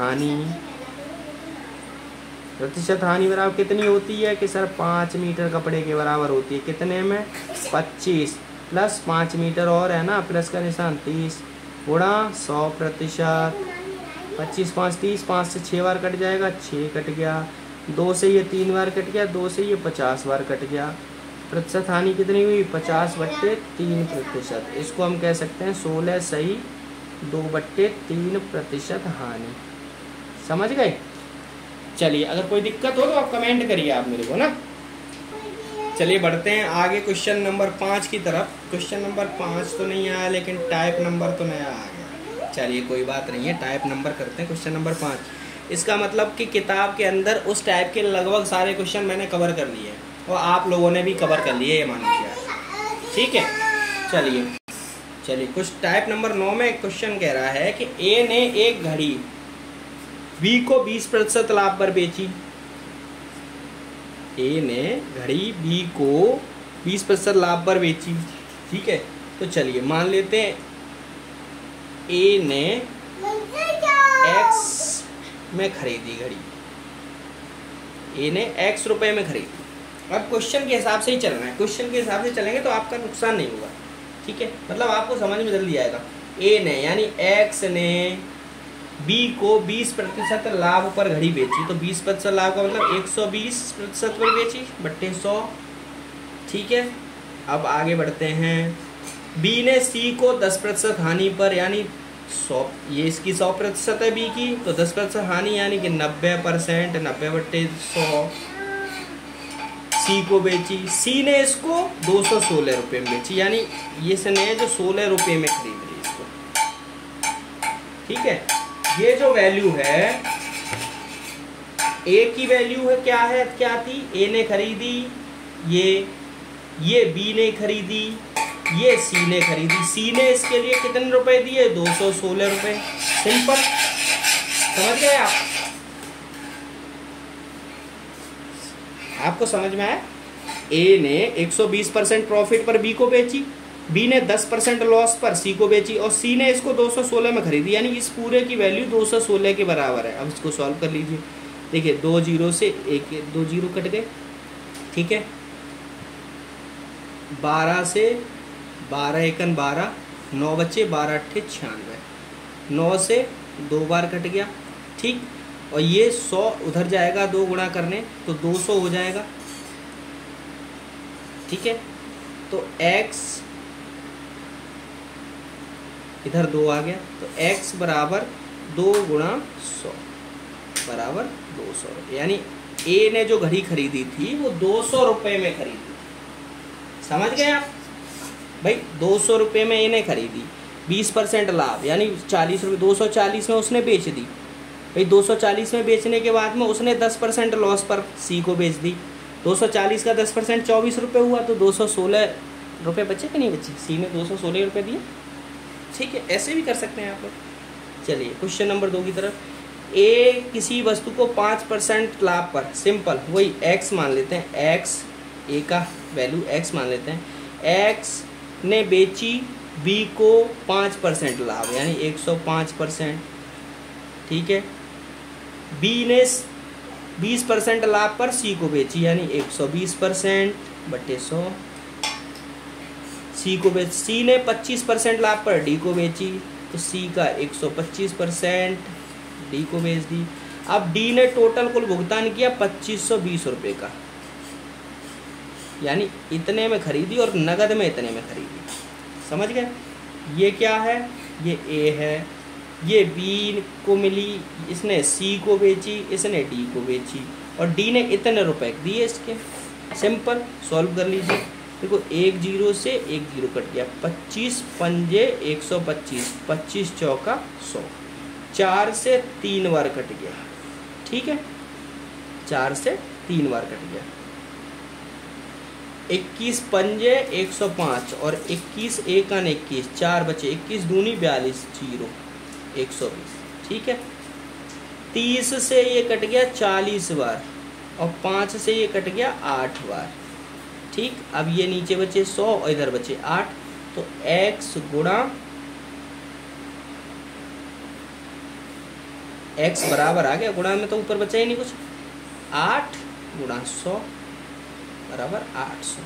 हानि बराबर कितनी होती है कि सर 5 मीटर कपड़े के बराबर होती है, कितने में, 25 प्लस 5 मीटर और है ना, प्लस का निशान 30 गुणा 100%। 25 5 30, 5 से 6 बार कट जाएगा, 6 कट गया, 2 से ये 3 बार कट गया, 2 से ये 50 बार कट गया। प्रतिशत हानि कितनी हुई, 50/3%। इसको हम कह सकते हैं 16 सही 2/3% हानि। समझ गए? चलिए, अगर कोई दिक्कत हो तो आप कमेंट करिए आप मेरे को ना। चलिए बढ़ते हैं आगे क्वेश्चन नंबर 5 की तरफ। क्वेश्चन नंबर 5 तो नहीं आया, लेकिन टाइप नंबर तो नया आ गया। चलिए कोई बात नहीं है, टाइप नंबर करते हैं। क्वेश्चन नंबर 5, इसका मतलब कि किताब के अंदर उस टाइप के लगभग सारे क्वेश्चन मैंने कवर कर लिए और आप लोगों ने भी कवर कर लिए, ये मान लीजिए। ठीक है, चलिए चलिए कुछ टाइप नंबर 9 में क्वेश्चन कह रहा है कि ए ने एक घड़ी बी को 20% लाभ पर बेची। ए ने घड़ी बी को 20% लाभ पर बेची, ठीक है। तो चलिए मान लेते हैं ए ने एक्स में खरीदी घड़ी, ए ने एक्स रुपए में खरीदी। अब क्वेश्चन के हिसाब से ही चलना है, क्वेश्चन के हिसाब से चलेंगे तो आपका नुकसान नहीं होगा, ठीक है। मतलब आपको समझ में जल्दी आएगा। ए ने यानी एक्स ने बी को 20% लाभ पर घड़ी बेची, तो 20% लाभ का मतलब 120% पर बेची बट्टे 100, ठीक है। अब आगे बढ़ते हैं। बी ने सी को 10% हानि पर, यानी 100, ये इसकी 100% है बी की, तो 10% हानि यानी कि 90%, 90/100 सी को बेची। सी ने इसको 216 रुपये में बेची, यानी ये इसने जो 16 रुपये में खरीद ली इसको, ठीक है। ये जो वैल्यू है ए की वैल्यू है, क्या थी, ए ने खरीदी, ये बी ने खरीदी, ये सी ने खरीदी। सी ने इसके लिए कितने रुपए दिए, 216 रुपए। सिंपल, समझ गए आप? आपको समझ में आया? ए ने 120% प्रॉफिट पर बी को बेची, बी ने 10% लॉस पर सी को बेची, और सी ने इसको 216 में खरीदी, यानी इस पूरे की वैल्यू 216 के बराबर है। अब इसको सॉल्व कर लीजिए। देखिए 2 जीरो से 2 जीरो कट गए, ठीक है। 12 से 12 एकन 12, 9 बचे, 12 अट्ठे 96, 9 से 2 बार कट गया, ठीक। और ये 100 उधर जाएगा 2 गुणा करने, तो 200 हो जाएगा, ठीक है। तो x इधर 2 आ गया, तो x बराबर 2 गुणा 100 बराबर 200 रुपये, यानी ए ने जो घड़ी खरीदी थी वो 200 रुपये में खरीदी। समझ गए आप भाई? 200 रुपये में ए ने खरीदी, 20% लाभ यानी 40 रुपये, 240 में उसने बेच दी भाई। 240 में बेचने के बाद में उसने 10% लॉस पर सी को बेच दी। 240 का 10% 24 रुपये हुआ, तो 216 रुपये बचे कि नहीं बचे? सी ने 216 रुपये दिए, ठीक है। ऐसे भी कर सकते हैं आप लोग। चलिए क्वेश्चन नंबर 2 की तरफ। ए किसी वस्तु को 5% लाभ पर, सिंपल वही x मान लेते हैं, x ए का वैल्यू x मान लेते हैं, x ने बेची बी को 5% लाभ यानी 105%, ठीक है। बी ने 20% लाभ पर सी को बेची, यानी 120% बटे 100 सी को बेच। सी ने 25% लाभ पर डी को बेची, तो सी का 125% डी को बेच दी। अब डी ने टोटल कुल भुगतान किया 2520 रुपये का, यानी इतने में खरीदी और नगद में इतने में खरीदी। समझ गए? ये क्या है, ये ए है, ये बी को मिली, इसने सी को बेची, इसने डी को बेची, और डी ने इतने रुपए दिए इसके। सिंपल, सॉल्व कर लीजिए। देखो 1 जीरो से 1 जीरो कट गया, 25 पंजे 125, 25 चौका 100, 4 से 3 बार कट गया, ठीक है। 4 से 3 बार कट गया। 21 पंजे 105 और 21 एकन 21, 4 बचे, 21 दूनी 42, जीरो 120, ठीक है। 30 से ये कट गया 40 बार, और 5 से ये कट गया 8 बार, ठीक। अब ये नीचे बचे 100 और इधर बचे 8, तो x गुणा x बराबर आ गया, गुणा में तो ऊपर बचा ही नहीं कुछ, 8 गुणा 100 बराबर 800।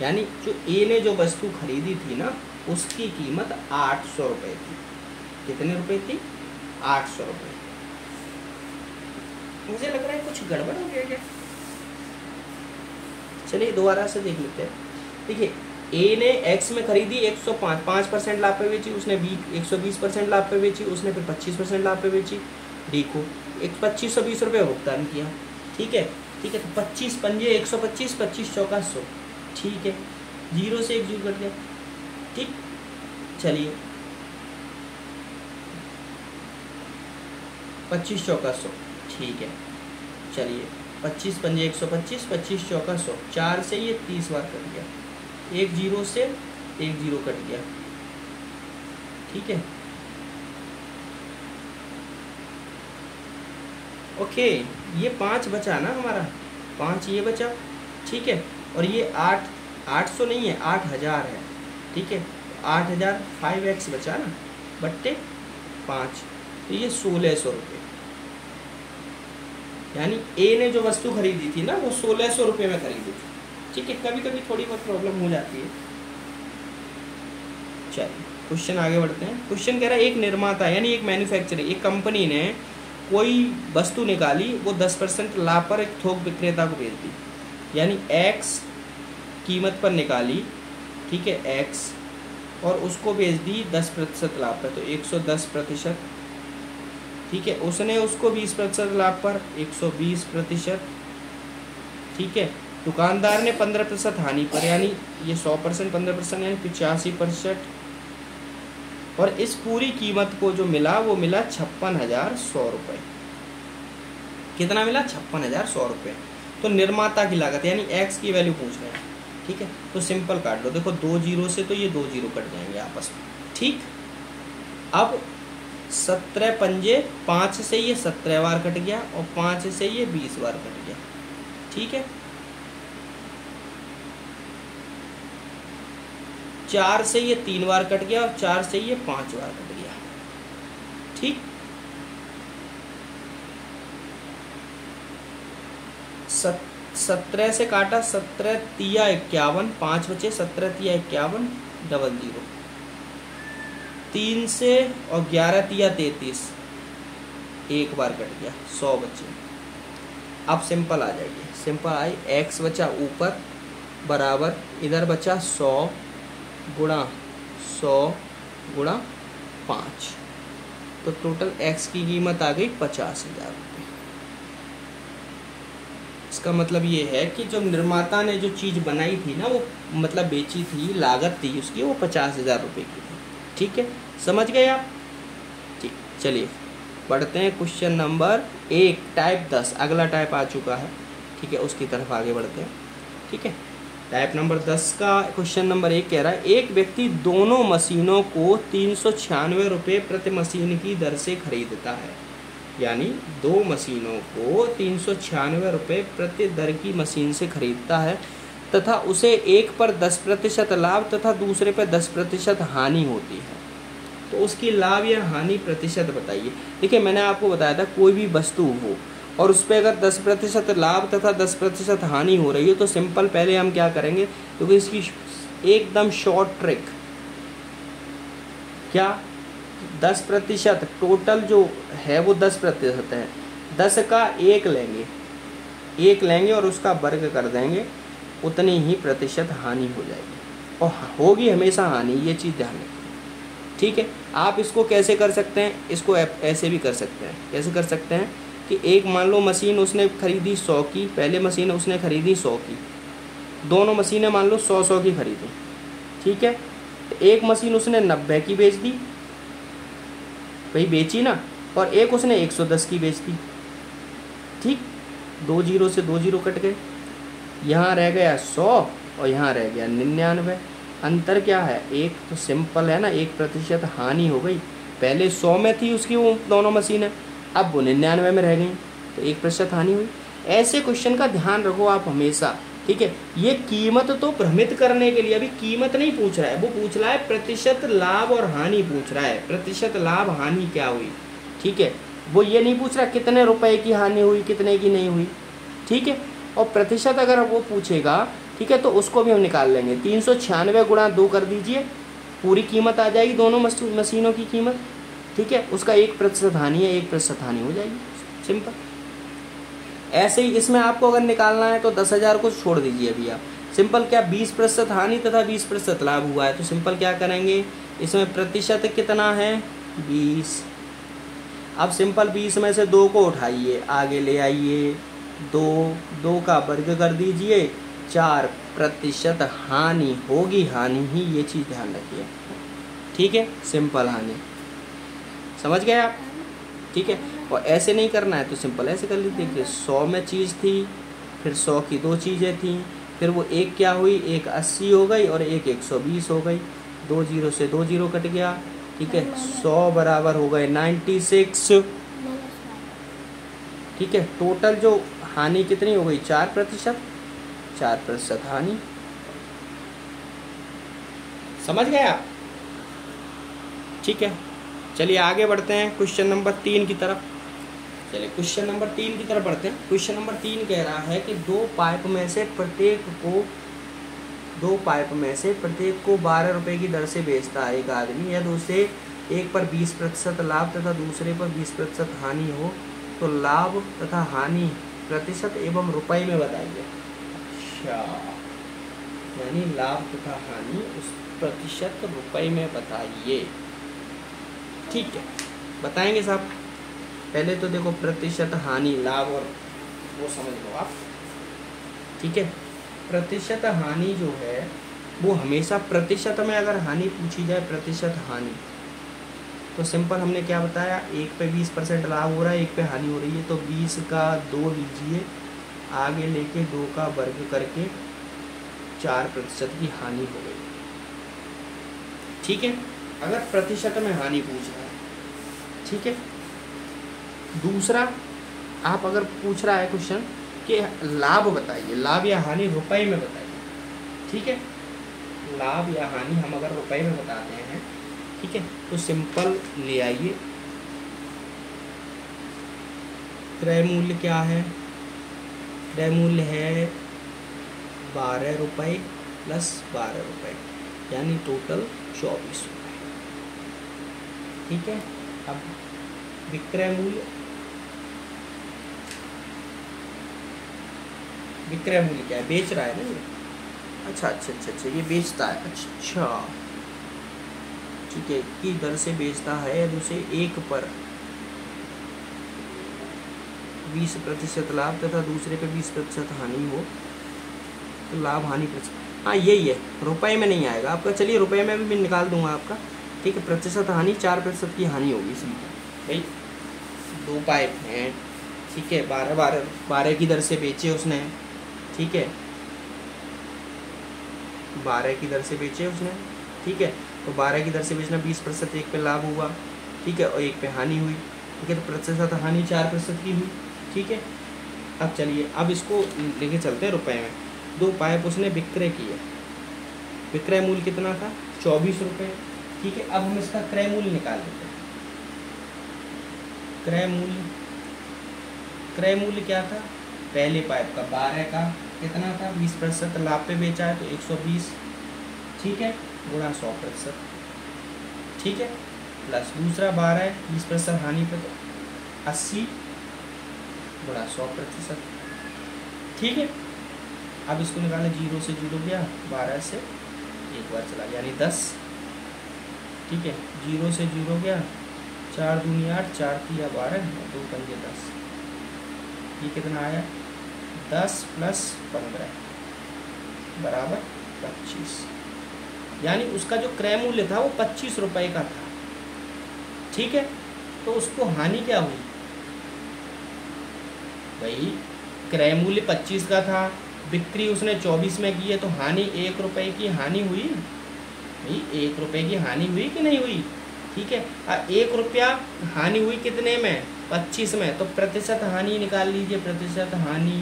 यानी जो ए ने जो वस्तु खरीदी थी ना, उसकी कीमत 800 रुपये थी। कितने रुपए थी? 800 रुपये। मुझे लग रहा है कुछ गड़बड़ हो गया क्या? चलिए दोबारा से देख लेते हैं। देखिए ए ने एक्स में खरीदी 105, 5% लाभ पे बेची, उसने बी 120% लाभ पे बेची, उसने फिर 25% लाभ पे बेची डी को, 2520 रुपये भुगतान किया, ठीक है। ठीक है, तो 25 पंजे 125, 25 चौका 100, ठीक है। 0 से 1 जीरो कट गया, ठीक। चलिए 25 चौका 100, ठीक है। चलिए 25 पंजे 125, 25 चौका 100, 4 से ये 30 बार कट गया, 1 जीरो से एक जीरो कट गया, ठीक है। ओके, ये 5 बचा ना हमारा, 5 ये बचा, ठीक है। और ये 800 नहीं है, 8000 है, ठीक है। 8000 5x बचा ना बट्टे 5, तो ये 1600 रुपये। यानी ए ने जो वस्तु खरीदी थी ना वो 1600 रुपये में खरीदी थी, ठीक है। कभी कभी थोड़ी बहुत प्रॉब्लम हो जाती है। चलिए क्वेश्चन आगे बढ़ते हैं। क्वेश्चन कह रहा है एक निर्माता यानी एक मैन्युफैक्चरर, एक कंपनी ने कोई वस्तु निकाली, वो 10% लाभ पर एक थोक विक्रेता को बेच दी। यानी x कीमत पर निकाली, ठीक है, x, और उसको बेच दी 10% लाभ पर, तो 110%, ठीक है। उसने उसको 20% लाभ पर 120%, ठीक है। दुकानदार ने 15% हानि पर, यानी ये 100%, 15% यानी 85%। और इस पूरी कीमत को जो मिला वो मिला 56,100 रुपये। कितना मिला? 56,100 रुपये। तो निर्माता की लागत यानी x की वैल्यू पूछ रहे हैं, ठीक है। तो सिंपल काट लो, देखो 2 जीरो से तो ये 2 जीरो कट जाएंगे आपस में, ठीक। अब 17 पंजे 5 से ये 17 बार कट गया और 5 से ये 20 बार कट गया, ठीक है। 4 से ये 3 बार कट गया और 4 से ये 5 बार कट गया, ठीक। 17 से काटा, 17 तिया 51, 5 बचे, 17 तिया 51, 00। 3 से और 11 तिया 33, एक बार कट गया, 100 बचे। अब सिंपल आ जाएगी, सिंपल आई, x बचा ऊपर बराबर, इधर बचा 100 गुणा 100 गुणा 5, तो टोटल x की कीमत आ गई 50,000 रुपये। इसका मतलब ये है कि जो निर्माता ने जो चीज़ बनाई थी ना, वो मतलब बेची थी, लागत थी उसकी वो 50,000 रुपये की थी, ठीक है। समझ गए आप? ठीक, चलिए बढ़ते हैं क्वेश्चन नंबर 1 टाइप 10। अगला टाइप आ चुका है, ठीक है, उसकी तरफ आगे बढ़ते हैं, ठीक है। टाइप नंबर 10 का क्वेश्चन नंबर 1 कह रहा है एक व्यक्ति दोनों मशीनों को 396 रुपये प्रति मशीन की दर से खरीदता है। यानी दो मशीनों को 396 रुपये प्रति दर की मशीन से खरीदता है तथा उसे एक पर 10% लाभ तथा दूसरे पर 10% हानि होती है। तो उसकी लाभ या हानि प्रतिशत बताइए। देखिए मैंने आपको बताया था कोई भी वस्तु हो और उस पर अगर 10% लाभ तथा 10% हानि हो रही है तो सिंपल पहले हम क्या करेंगे, क्योंकि इसकी एकदम शॉर्ट ट्रिक क्या, 10% टोटल जो है वो 10% है, 10 का 1 लेंगे और उसका वर्ग कर देंगे, उतनी ही प्रतिशत हानि हो जाएगी और होगी हमेशा हानि, ये चीज़ ध्यान रखिए, ठीक है। आप इसको कैसे कर सकते हैं, इसको ऐसे भी कर सकते हैं। कैसे कर सकते हैं कि एक मान लो मशीन उसने खरीदी 100 की, पहले मशीन उसने खरीदी 100 की, दोनों मशीनें मान लो 100 की खरीदी, ठीक है। तो एक मशीन उसने 90 की बेच दी, वही बेची ना, और एक उसने 110 की बेच दी, ठीक। 2 जीरो से 2 जीरो कट गए, यहाँ रह गया 100 और यहाँ रह गया 99। अंतर क्या है, एक तो सिंपल है ना, 1% हानि हो गई। पहले 100 में थी उसकी वो दोनों मशीनें, अब वो 99 में रह गई, तो 1% हानि हुई। ऐसे क्वेश्चन का ध्यान रखो आप हमेशा, ठीक है। ये कीमत तो भ्रमित करने के लिए, अभी कीमत नहीं पूछ रहा है, वो पूछ रहा है प्रतिशत लाभ और हानि पूछ रहा है, प्रतिशत लाभ हानि क्या हुई, ठीक है। वो ये नहीं पूछ रहा कितने रुपए की हानि हुई कितने की नहीं हुई, ठीक है। और प्रतिशत अगर वो पूछेगा, ठीक है, तो उसको भी हम निकाल लेंगे। 396 गुणा 2 कर दीजिए, पूरी कीमत आ जाएगी दोनों मशीनों की कीमत, ठीक है। उसका 1% हानि है, 1% हानि हो जाएगी, सिंपल। ऐसे ही इसमें आपको अगर निकालना है तो 10,000 को छोड़ दीजिए अभी आप, सिंपल क्या 20% हानि तथा 20% लाभ हुआ है, तो सिंपल क्या करेंगे, इसमें प्रतिशत कितना है 20। अब सिंपल 20 में से 2 को उठाइए, आगे ले आइए, 2 का वर्ग कर दीजिए, 4% हानि होगी, हानि ही, ये चीज़ ध्यान रखिए, ठीक है। सिंपल हानि, समझ गए आप, ठीक है। और ऐसे नहीं करना है तो सिंपल ऐसे कर लीजिए, देखिए 100 में चीज़ थी, फिर 100 की 2 चीज़ें थी, फिर वो एक क्या हुई, एक 80 हो गई और एक 120 हो गई। 2 जीरो से 2 जीरो कट गया, ठीक है। 100 बराबर हो गए 96, ठीक है। टोटल जो हानि कितनी हो गई, 4%, 4% हानि। समझ गए आप? ठीक है, चलिए आगे बढ़ते हैं क्वेश्चन नंबर 3 की तरफ। चलिए क्वेश्चन नंबर 3 की तरफ बढ़ते हैं। क्वेश्चन नंबर 3 कह रहा है कि दो पाइप में से प्रत्येक को 12 रुपए की दर से बेचता है एक आदमी, यदि उसे एक पर 20% लाभ तथा दूसरे पर 20% हानि हो तो लाभ तथा हानि प्रतिशत एवं रुपए में बताइए। अच्छा, यानी लाभ तथा हानि उस प्रतिशत रुपए में बताइए। ठीक है, बताएंगे साहब। पहले तो देखो प्रतिशत, हानि, लाभ और वो समझ लो आप, ठीक है। प्रतिशत हानि जो है वो हमेशा प्रतिशत में अगर हानि पूछी जाए, प्रतिशत हानि, तो सिंपल हमने क्या बताया, एक पे 20% लाभ हो रहा है, एक पे हानि हो रही है, तो 20 का 2 लीजिए, आगे लेके 2 का वर्ग करके 4% की हानि हो गई। ठीक है, अगर प्रतिशत में हानि पूछ रहा है, ठीक है। दूसरा, आप अगर पूछ रहा है क्वेश्चन कि लाभ बताइए, लाभ या हानि रुपए में बताइए, ठीक है। लाभ या हानि हम अगर रुपए में बताते हैं, ठीक है, तो सिंपल ले आइए। क्रय मूल्य क्या है, क्रय मूल्य है 12 रुपये प्लस 12 रुपये, यानी टोटल 24 रुपये, ठीक है। अब विक्रय मूल्य, विक्रय मूल्य क्या है, बेच रहा है ना ये, अच्छा अच्छा अच्छा अच्छा, ये बेचता है, अच्छा ठीक है, की दर से बेचता है, यदि उसे एक पर 20% लाभ तथा दूसरे पे 20% हानि हो तो लाभ हानि प्रतिशत, हाँ यही है, रुपए में नहीं आएगा आपका। चलिए रुपए में भी मैं निकाल दूंगा आपका, ठीक है। प्रतिशत हानि 4% की हानि होगी इसमें भाई। 2 पाइप हैं, ठीक है, 12 की दर से बेचे उसने, ठीक है, 12 की दर से बेचे उसने, ठीक है। तो 12 की दर से बेचना, 20% एक पे लाभ हुआ, ठीक है, और एक पे हानि हुई, ठीक है। तो प्रतिशत हानि 4% की हुई, ठीक है। अब चलिए, अब इसको लेके चलते हैं रुपए में। 2 पाइप उसने विक्रय किए, विक्रय मूल्य कितना था, 24 रुपये, ठीक है। अब हम इसका क्रय मूल्य निकाल लेते हैं। क्रय मूल्य, क्रय मूल्य क्या था, पहले पाइप का 12 का कितना था, 20% लाभ पे बेचा है तो 120, ठीक है, गुणा 100%, ठीक है, प्लस दूसरा 12 20% हानि पे तो 80 गुणा 100%, ठीक है। अब इसको निकालें, 0 से 0 गया, 12 से एक बार चला गया, यानी 10, ठीक है। 0 से 0 गया, 4 दूनी 8, 4 तिया 12, 2 पंजे 10, ये कितना आया, 10 प्लस 15 बराबर 25, यानी उसका जो क्रय मूल्य था वो 25 रुपये का था, ठीक है। तो उसको हानि क्या हुई भाई, क्रय मूल्य 25 का था, बिक्री उसने 24 में की है, तो हानि 1 रुपये की हानि हुई भाई, 1 रुपये की हानि हुई कि नहीं हुई, ठीक है। 1 रुपया हानि हुई कितने में, 25 में, तो प्रतिशत हानि निकाल लीजिए। प्रतिशत हानि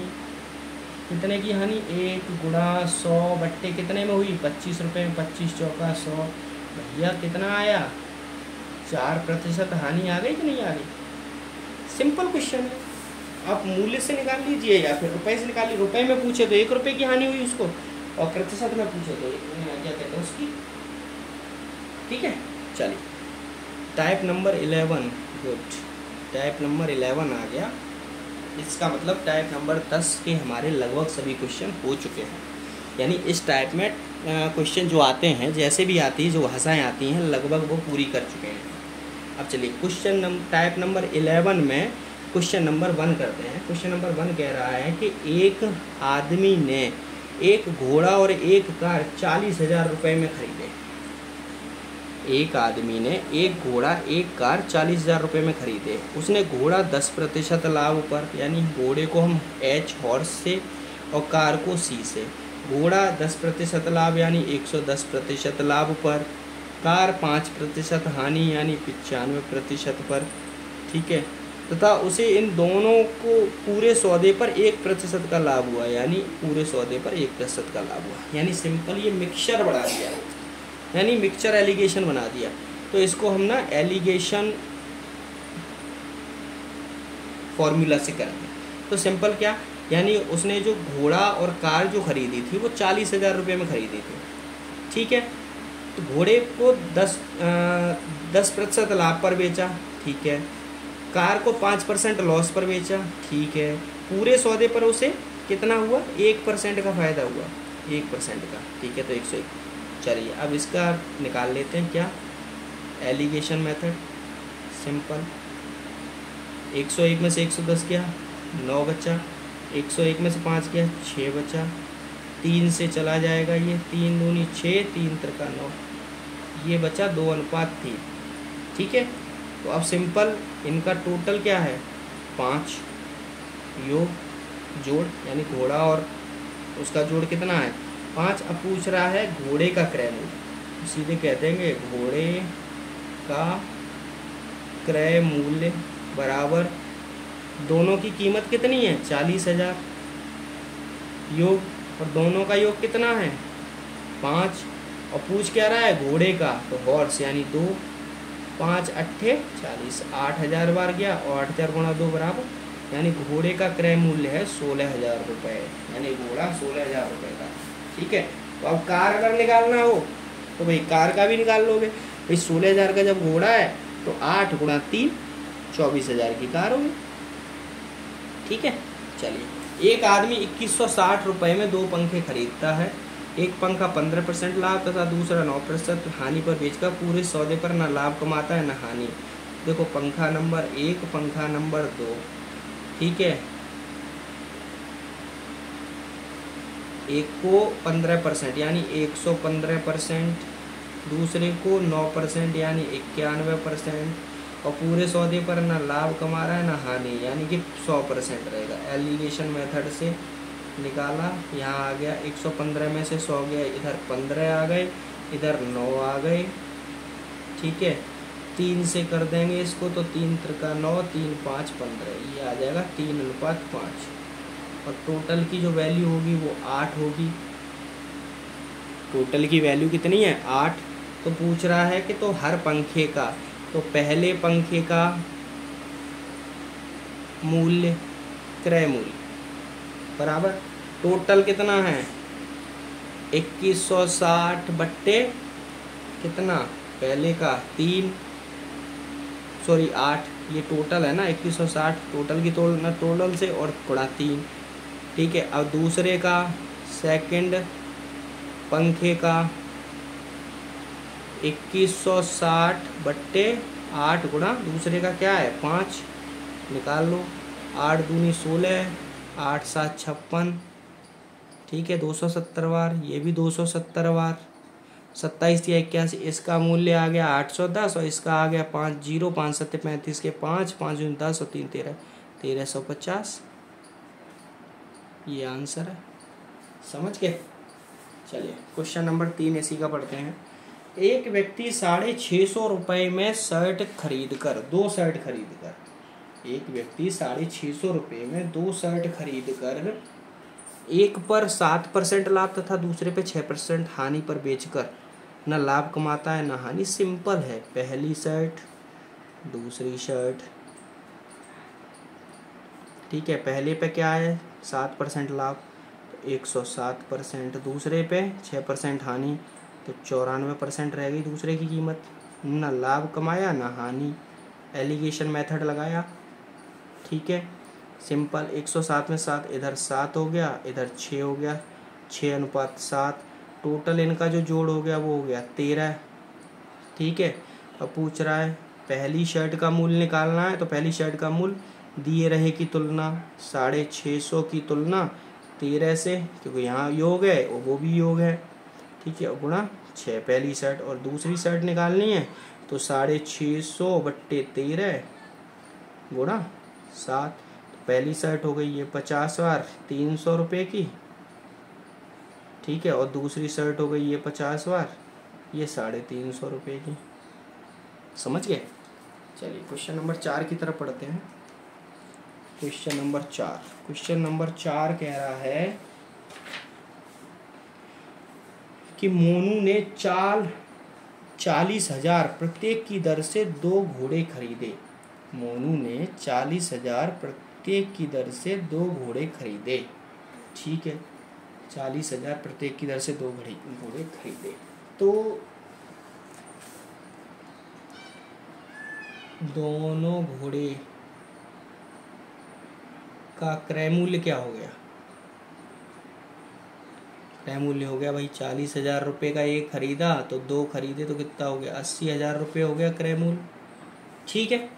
कितने की हानि, 1 गुणा 100 बट्टे कितने में हुई, 25 रुपये में, 25 चौका 100, भैया कितना आया, 4% हानि आ गई कि नहीं आ गई। सिंपल क्वेश्चन है, आप मूल्य से निकाल लीजिए या फिर रुपए से निकालिए। रुपए में पूछे तो 1 रुपये की हानि हुई उसको, और प्रतिशत में पूछे तो क्या कहते हैं उसकी, ठीक है। चलिए type number 11, good, type number 11 आ गया। इसका मतलब टाइप नंबर 10 के हमारे लगभग सभी क्वेश्चन हो चुके हैं, यानी इस टाइप में क्वेश्चन जो आते हैं, जैसे भी आती है, जो भाषाएँ आती हैं, लगभग वो पूरी कर चुके हैं। अब चलिए क्वेश्चन टाइप नंबर 11 में क्वेश्चन नंबर 1 करते हैं। क्वेश्चन नंबर 1 कह रहा है कि एक आदमी ने एक घोड़ा और एक कार 40,000 रुपये में खरीदे। एक आदमी ने एक घोड़ा एक कार 40,000 रुपये में खरीदे। उसने घोड़ा 10% लाभ पर, यानी घोड़े को हम H हॉर्स से और कार को C से घोड़ा 10% लाभ यानी 110% लाभ पर, कार 5% हानि यानी 95% पर, ठीक है, तथा उसे इन दोनों को पूरे सौदे पर 1% का लाभ हुआ, यानी पूरे सौदे पर 1% का लाभ हुआ। यानी सिंपल ये मिक्सचर बढ़ा दिया, यानी मिक्सचर एलिगेशन बना दिया। तो इसको हम ना एलिगेशन फॉर्मूला से करेंगे। तो सिंपल क्या, यानी उसने जो घोड़ा और कार जो खरीदी थी वो 40,000 रुपये में खरीदी थी, ठीक है। तो घोड़े को 10% लाभ पर बेचा, ठीक है। कार को 5% लॉस पर बेचा, ठीक है। पूरे सौदे पर उसे कितना हुआ, 1% का फ़ायदा हुआ, 1% का, ठीक है। तो 101। चलिए अब इसका निकाल लेते हैं क्या, एलिगेशन मेथड। सिंपल 101 में से 110 गया 9 बचा, 101 में से 5 गया 6 बचा, 3 से चला जाएगा ये, 3 दूनी 6, 3 त्रिका 9, ये बचा 2:3, ठीक है। तो अब सिंपल इनका टोटल क्या है, 5 योग जोड़, यानी घोड़ा और उसका जोड़ कितना है 5। अब पूछ रहा है घोड़े का क्रय मूल्य, सीधे कह देंगे घोड़े का क्रय मूल्य बराबर दोनों की कीमत कितनी है 40,000 योग, और दोनों का योग कितना है 5, और पूछ क्या रहा है घोड़े का, तो हॉर्स यानी 2, 5 अट्ठे 40, 8,000 बार गया, और 8,000 गुणा 2 बराबर, यानी घोड़े का क्रय मूल्य है 16,000 रुपये, यानी घोड़ा 16,000 रुपये का, ठीक है। तो अब कार अगर निकालना हो तो भाई कार का भी निकाल लोगे भाई, 16,000 का जब घोड़ा है तो 8 गुणा 3 24,000 की कार होगी, ठीक है। चलिए एक आदमी 2160 रुपये में 2 पंखे खरीदता है, एक पंखा 15% लाभ तथा दूसरा 9% हानि पर बेचकर पूरे सौदे पर न लाभ कमाता है न हानि। देखो पंखा नंबर 1, पंखा नंबर 2, ठीक है। एक को 15% यानी 115%, दूसरे को 9% यानी 91%, और पूरे सौदे पर ना लाभ कमा रहा है ना हानि, यानी कि 100% रहेगा। एलिगेशन मेथड से निकाला, यहाँ आ गया 115 में से 100 गया, इधर 15 आ गए, इधर 9 आ गए, ठीक है। 3 से कर देंगे इसको तो 3 त्रिका 9, 3 5 15, ये आ जाएगा 3:5, और टोटल की जो वैल्यू होगी वो 8 होगी। टोटल की वैल्यू कितनी है 8। तो पूछ रहा है कि तो हर पंखे का, तो पहले पंखे का मूल्य क्रय मूल्य बराबर टोटल कितना है 2160 बट्टे कितना पहले का 3 सॉरी 8, ये टोटल है ना 2160 टोटल की तोड़ना टोटल से और गुणा 3, ठीक है। अब दूसरे का सेकंड पंखे का 2160 बट्टे 8 गुणा दूसरे का क्या है 5, निकाल लो, 8 दूनी 16, 8 7 56, ठीक है 270 बार, ये भी 270 बार, 27 या 81, इसका मूल्य आ गया 810 और इसका आ गया 5 0 5 7 35 के 5 5 10 और 3 13 1350, ये आंसर है। समझ गए। चलिए क्वेश्चन नंबर 3 इसी का पढ़ते हैं। एक व्यक्ति 650 रुपये में शर्ट खरीद कर 2 शर्ट खरीद कर, एक व्यक्ति 650 रुपये में 2 शर्ट खरीद कर एक पर 7% लाभ तथा दूसरे पे 6% हानि पर बेचकर न लाभ कमाता है न हानि। सिंपल है, पहली शर्ट दूसरी शर्ट, ठीक है। पहले पे क्या है 7% लाभ तो 107%, दूसरे पे 6% हानि तो 94% रह गई दूसरे की कीमत, न लाभ कमाया न हानि। एलिगेशन मेथड लगाया, ठीक है। सिंपल 107 में 7 इधर 7 हो गया, इधर 6 हो गया, 6:7, टोटल इनका जो जोड़ हो गया वो हो गया 13, ठीक है। अब पूछ रहा है पहली शर्ट का मूल्य निकालना है, तो पहली शर्ट का मूल्य दिए रहे की तुलना 650 की तुलना 13 से, क्योंकि यहाँ योग है और वो भी योग है, ठीक है, गुणा 6 पहली शर्ट, और दूसरी शर्ट निकालनी है तो 650 बट्टे 13 गुणा 7, तो पहली शर्ट हो गई ये 50 बार 300 रुपये की, ठीक है, और दूसरी शर्ट हो गई ये 50 बार, ये 350 रुपये की। समझ गए? चलिए क्वेश्चन नंबर 4 की तरफ पढ़ते हैं। क्वेश्चन नंबर 4 कह रहा है कि मोनू ने 40,000 प्रत्येक की दर से 2 घोड़े खरीदे। मोनू ने 40,000 प्रत्येक की दर से 2 घोड़े खरीदे। ठीक है, 40,000 प्रत्येक की दर से 2 घोड़े खरीदे। तो दोनों घोड़े का क्रय मूल्य क्या हो गया? क्रय मूल्य हो गया भाई 40,000 रुपये का एक खरीदा, तो 2 खरीदे तो कितना हो गया? 80,000 रुपये हो गया क्रय मूल्य। ठीक है,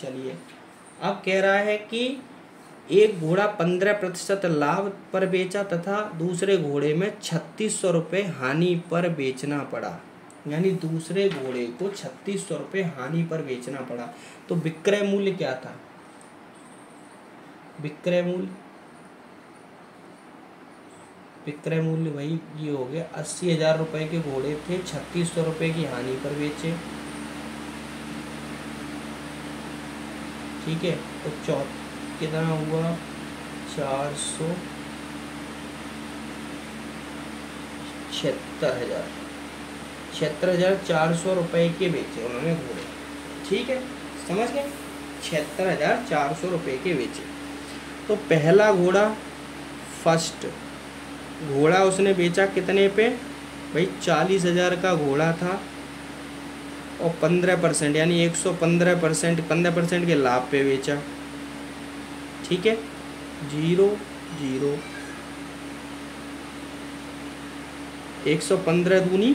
चलिए अब कह रहा है कि एक घोड़ा 15% लाभ पर बेचा तथा दूसरे घोड़े में 3600 रुपये हानि पर बेचना पड़ा। यानी दूसरे घोड़े को 3600 रुपये हानि पर बेचना पड़ा। तो विक्रय मूल्य क्या था? विक्रय मूल्य भाई ये हो गया 80,000 रुपये के घोड़े थे, 3600 रुपये की हानि पर बेचे। ठीक है, तो कितना हुआ? 76,400 रुपये के बेचे उन्होंने घोड़े। ठीक है, समझ गए? 76,400 रुपये के बेचे। तो पहला घोड़ा, फर्स्ट घोड़ा उसने बेचा कितने पे भाई? 40,000 का घोड़ा था और 15% यानी 115% के लाभ पे बेचा। ठीक है, 0 0 115 दूनी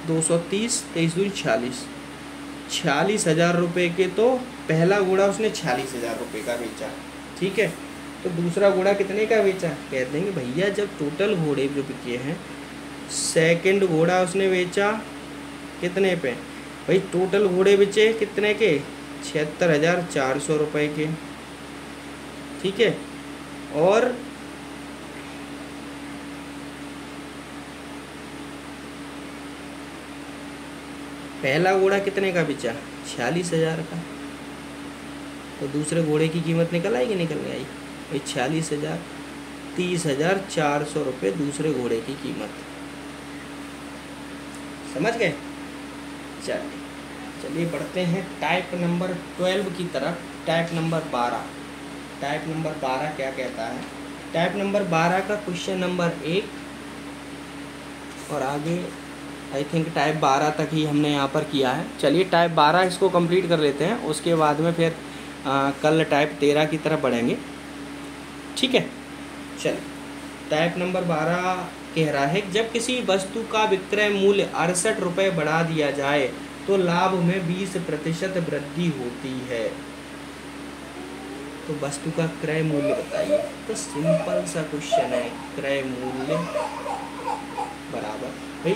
230, 23 दूनी 46, 46,000 रुपये के। तो पहला घोड़ा उसने 46,000 रुपये का बेचा। ठीक है, तो दूसरा घोड़ा कितने का बेचा? कह देंगे भैया जब टोटल घोड़े जो बिके हैं, सेकंड घोड़ा उसने बेचा कितने पे भाई? टोटल घोड़े बेचे कितने के? 76,400 रुपये के। ठीक है, और पहला घोड़ा कितने का बेचा? 46,000 का। तो दूसरे घोड़े की कीमत निकल आई कि निकल नहीं आई भाई? 46,000, 30,400 रुपये दूसरे घोड़े की कीमत। समझ गए? चलिए बढ़ते हैं टाइप नंबर 12 की तरफ। टाइप नंबर 12 क्या कहता है? टाइप नंबर 12 का क्वेश्चन नंबर 1 और आगे आई थिंक टाइप 12 तक ही हमने यहाँ पर किया है। चलिए टाइप 12 इसको कंप्लीट कर लेते हैं, उसके बाद में फिर कल टाइप 13 की तरफ बढ़ेंगे। ठीक है, चलिए टाइप नंबर 12 कह रहा है जब किसी वस्तु का विक्रय मूल्य 68 रुपये बढ़ा दिया जाए तो लाभ में 20% वृद्धि होती है। तो वस्तु का क्रय मूल्य बताइए। तो सिंपल सा क्वेश्चन है, क्रय मूल्य बराबर भाई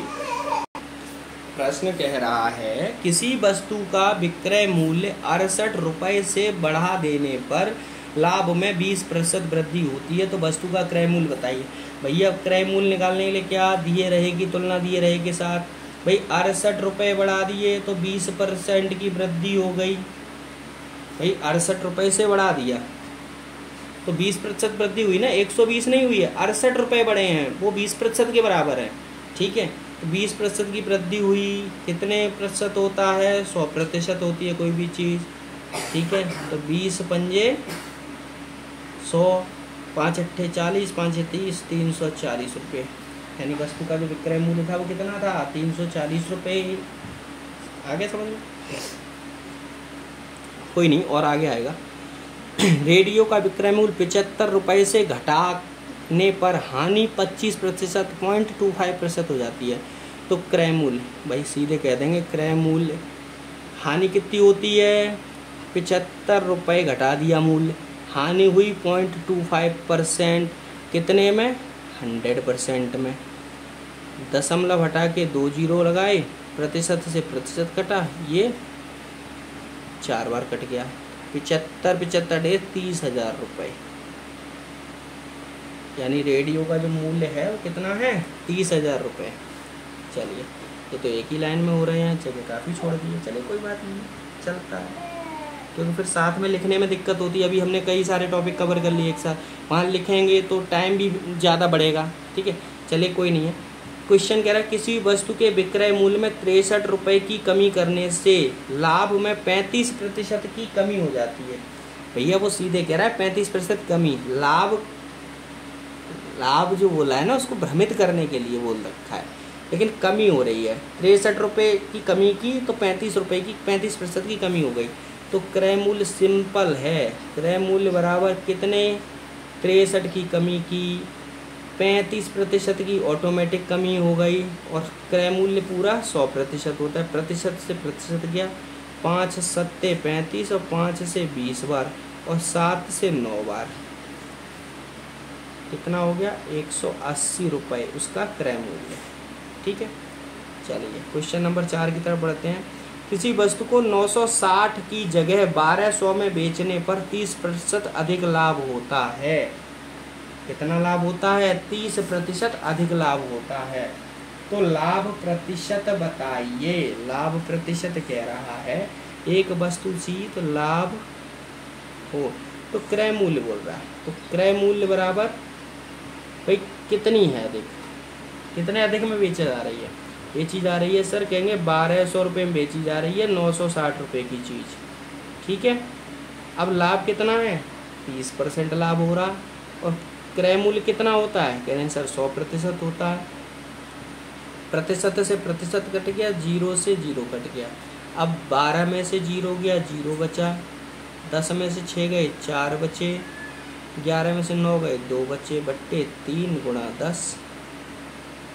प्रश्न कह रहा है किसी वस्तु का विक्रय मूल्य 68 रुपये से बढ़ा देने पर लाभ में 20% वृद्धि होती है। तो वस्तु का क्रय मूल्य बताइए। भैया क्रय मूल्य निकालने के लिए क्या दिए रहेगी? तुलना दिए रहे के साथ भाई 68 रुपये बढ़ा दिए तो 20% की वृद्धि हो गई। भाई 68 रुपये से बढ़ा दिया तो 20% वृद्धि हुई ना, 120 नहीं हुई है, 68 रुपये बढ़े हैं, वो 20% के बराबर है। ठीक है, तो 20% की वृद्धि हुई, कितने प्रतिशत होता है? 100% होती है कोई भी चीज़। ठीक है, तो 20 पंजे 100, 5 अट्ठे 40, 5 30, 340 रुपये। यानी वस्तु का जो विक्रय मूल्य था वो कितना था? 340 रुपये। आगे समझ में? कोई नहीं, और आगे आएगा। रेडियो का विक्रय मूल्य 75 रुपये से घटाने पर हानि 25% 0.25% हो जाती है। तो क्रय मूल्य भाई सीधे कह देंगे क्रय मूल्य, हानि कितनी होती है? 75 रुपये घटा दिया मूल्य, हानि हुई 0.25%। कितने में? 100% में। दशमलव हटा के 2 जीरो लगाए, प्रतिशत से प्रतिशत कटा, ये 4 बार कट गया। 75 75 30,000 रुपये। यानी रेडियो का जो मूल्य है वो कितना है 30,000 रुपये। चलिए ये तो एक ही लाइन में हो रहे हैं, जगह काफ़ी छोड़ दी है। चलिए कोई बात नहीं, चलता है, क्योंकि फिर साथ में लिखने में दिक्कत होती है। अभी हमने कई सारे टॉपिक कवर कर लिए एक साथ, वहाँ लिखेंगे तो टाइम भी ज़्यादा बढ़ेगा। ठीक है, चलिए कोई नहीं है। क्वेश्चन कह रहा है किसी वस्तु के विक्रय मूल्य में 63 रुपये की कमी करने से लाभ में 35% की कमी हो जाती है। भैया वो सीधे कह रहा है 35% कमी, लाभ जो बोला है ना उसको भ्रमित करने के लिए बोल रखा है, लेकिन कमी हो रही है। 63 रुपये की कमी की तो 35 रुपये की 35% की कमी हो गई। तो क्रय मूल्य सिंपल है, क्रय मूल्य बराबर कितने 63 की कमी की 35% की ऑटोमेटिक कमी हो गई, और क्रय मूल्य पूरा 100% होता है। प्रतिशत से प्रतिशत गया, 5 सत्ते 35 और 5 से 20 बार और 7 से 9 बार, कितना हो गया 180 रुपये उसका क्रय मूल्य। ठीक है, चलिए क्वेश्चन नंबर 4 की तरफ बढ़ते हैं। किसी वस्तु को 960 की जगह 1200 में बेचने पर 30% अधिक लाभ होता है। कितना लाभ होता है 30% अधिक लाभ होता है। तो लाभ प्रतिशत बताइए, लाभ प्रतिशत कह रहा है एक वस्तु सी तो लाभ हो, तो क्रय मूल्य बोल रहा है, तो क्रय मूल्य बराबर भाई कितनी है अधिक, कितने अधिक में बेची जा रही है, बेची जा रही है सर कहेंगे 1200 रुपये में बेची जा रही है 960 रुपये की चीज़। ठीक है, अब लाभ कितना है 30% लाभ हो रहा, और क्रय मूल्य कितना होता है कह रहे हैं सर 100% होता है। प्रतिशत से प्रतिशत कट गया, 0 से 0 कट गया। अब 12 में से 0 गया 0 बचा, 10 में से 6 गए 4 बचे, 11 में से 9 गए 2 बचे, बट्टे 3 गुणा 10,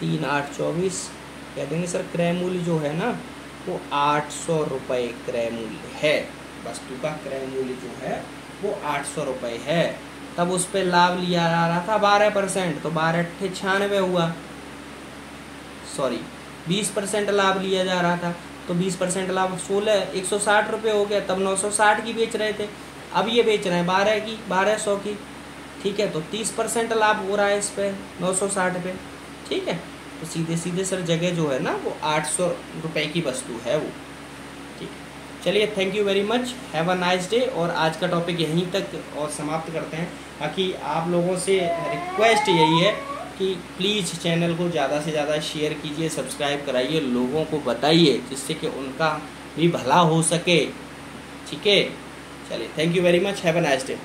3 8 24। कह देंगे सर क्रय मूल्य जो है ना वो 800 रुपये क्रय मूल्य है, वस्तु का क्रय मूल्य जो है वो 800 रुपये है। तब उस पर लाभ लिया जा रहा था 12%, तो 12 अट्ठे 96 हुआ, सॉरी 20% लाभ लिया जा रहा था, तो 20% लाभ 160 रुपये हो गया। तब 960 की बेच रहे थे, अब ये बेच रहे हैं 1200 की। ठीक है, तो 30% लाभ हो रहा है इस पे 960 पे। ठीक है, तो सीधे सीधे सर जगह जो है ना वो 800 रुपये की वस्तु है वो। ठीक है, चलिए thank you very much, have a nice day. और आज का टॉपिक यहीं तक और समाप्त करते हैं। बाकी आप लोगों से रिक्वेस्ट यही है कि प्लीज़ चैनल को ज़्यादा से ज़्यादा शेयर कीजिए, सब्सक्राइब कराइए, लोगों को बताइए जिससे कि उनका भी भला हो सके। ठीक है, चलिए thank you very much, have a nice day.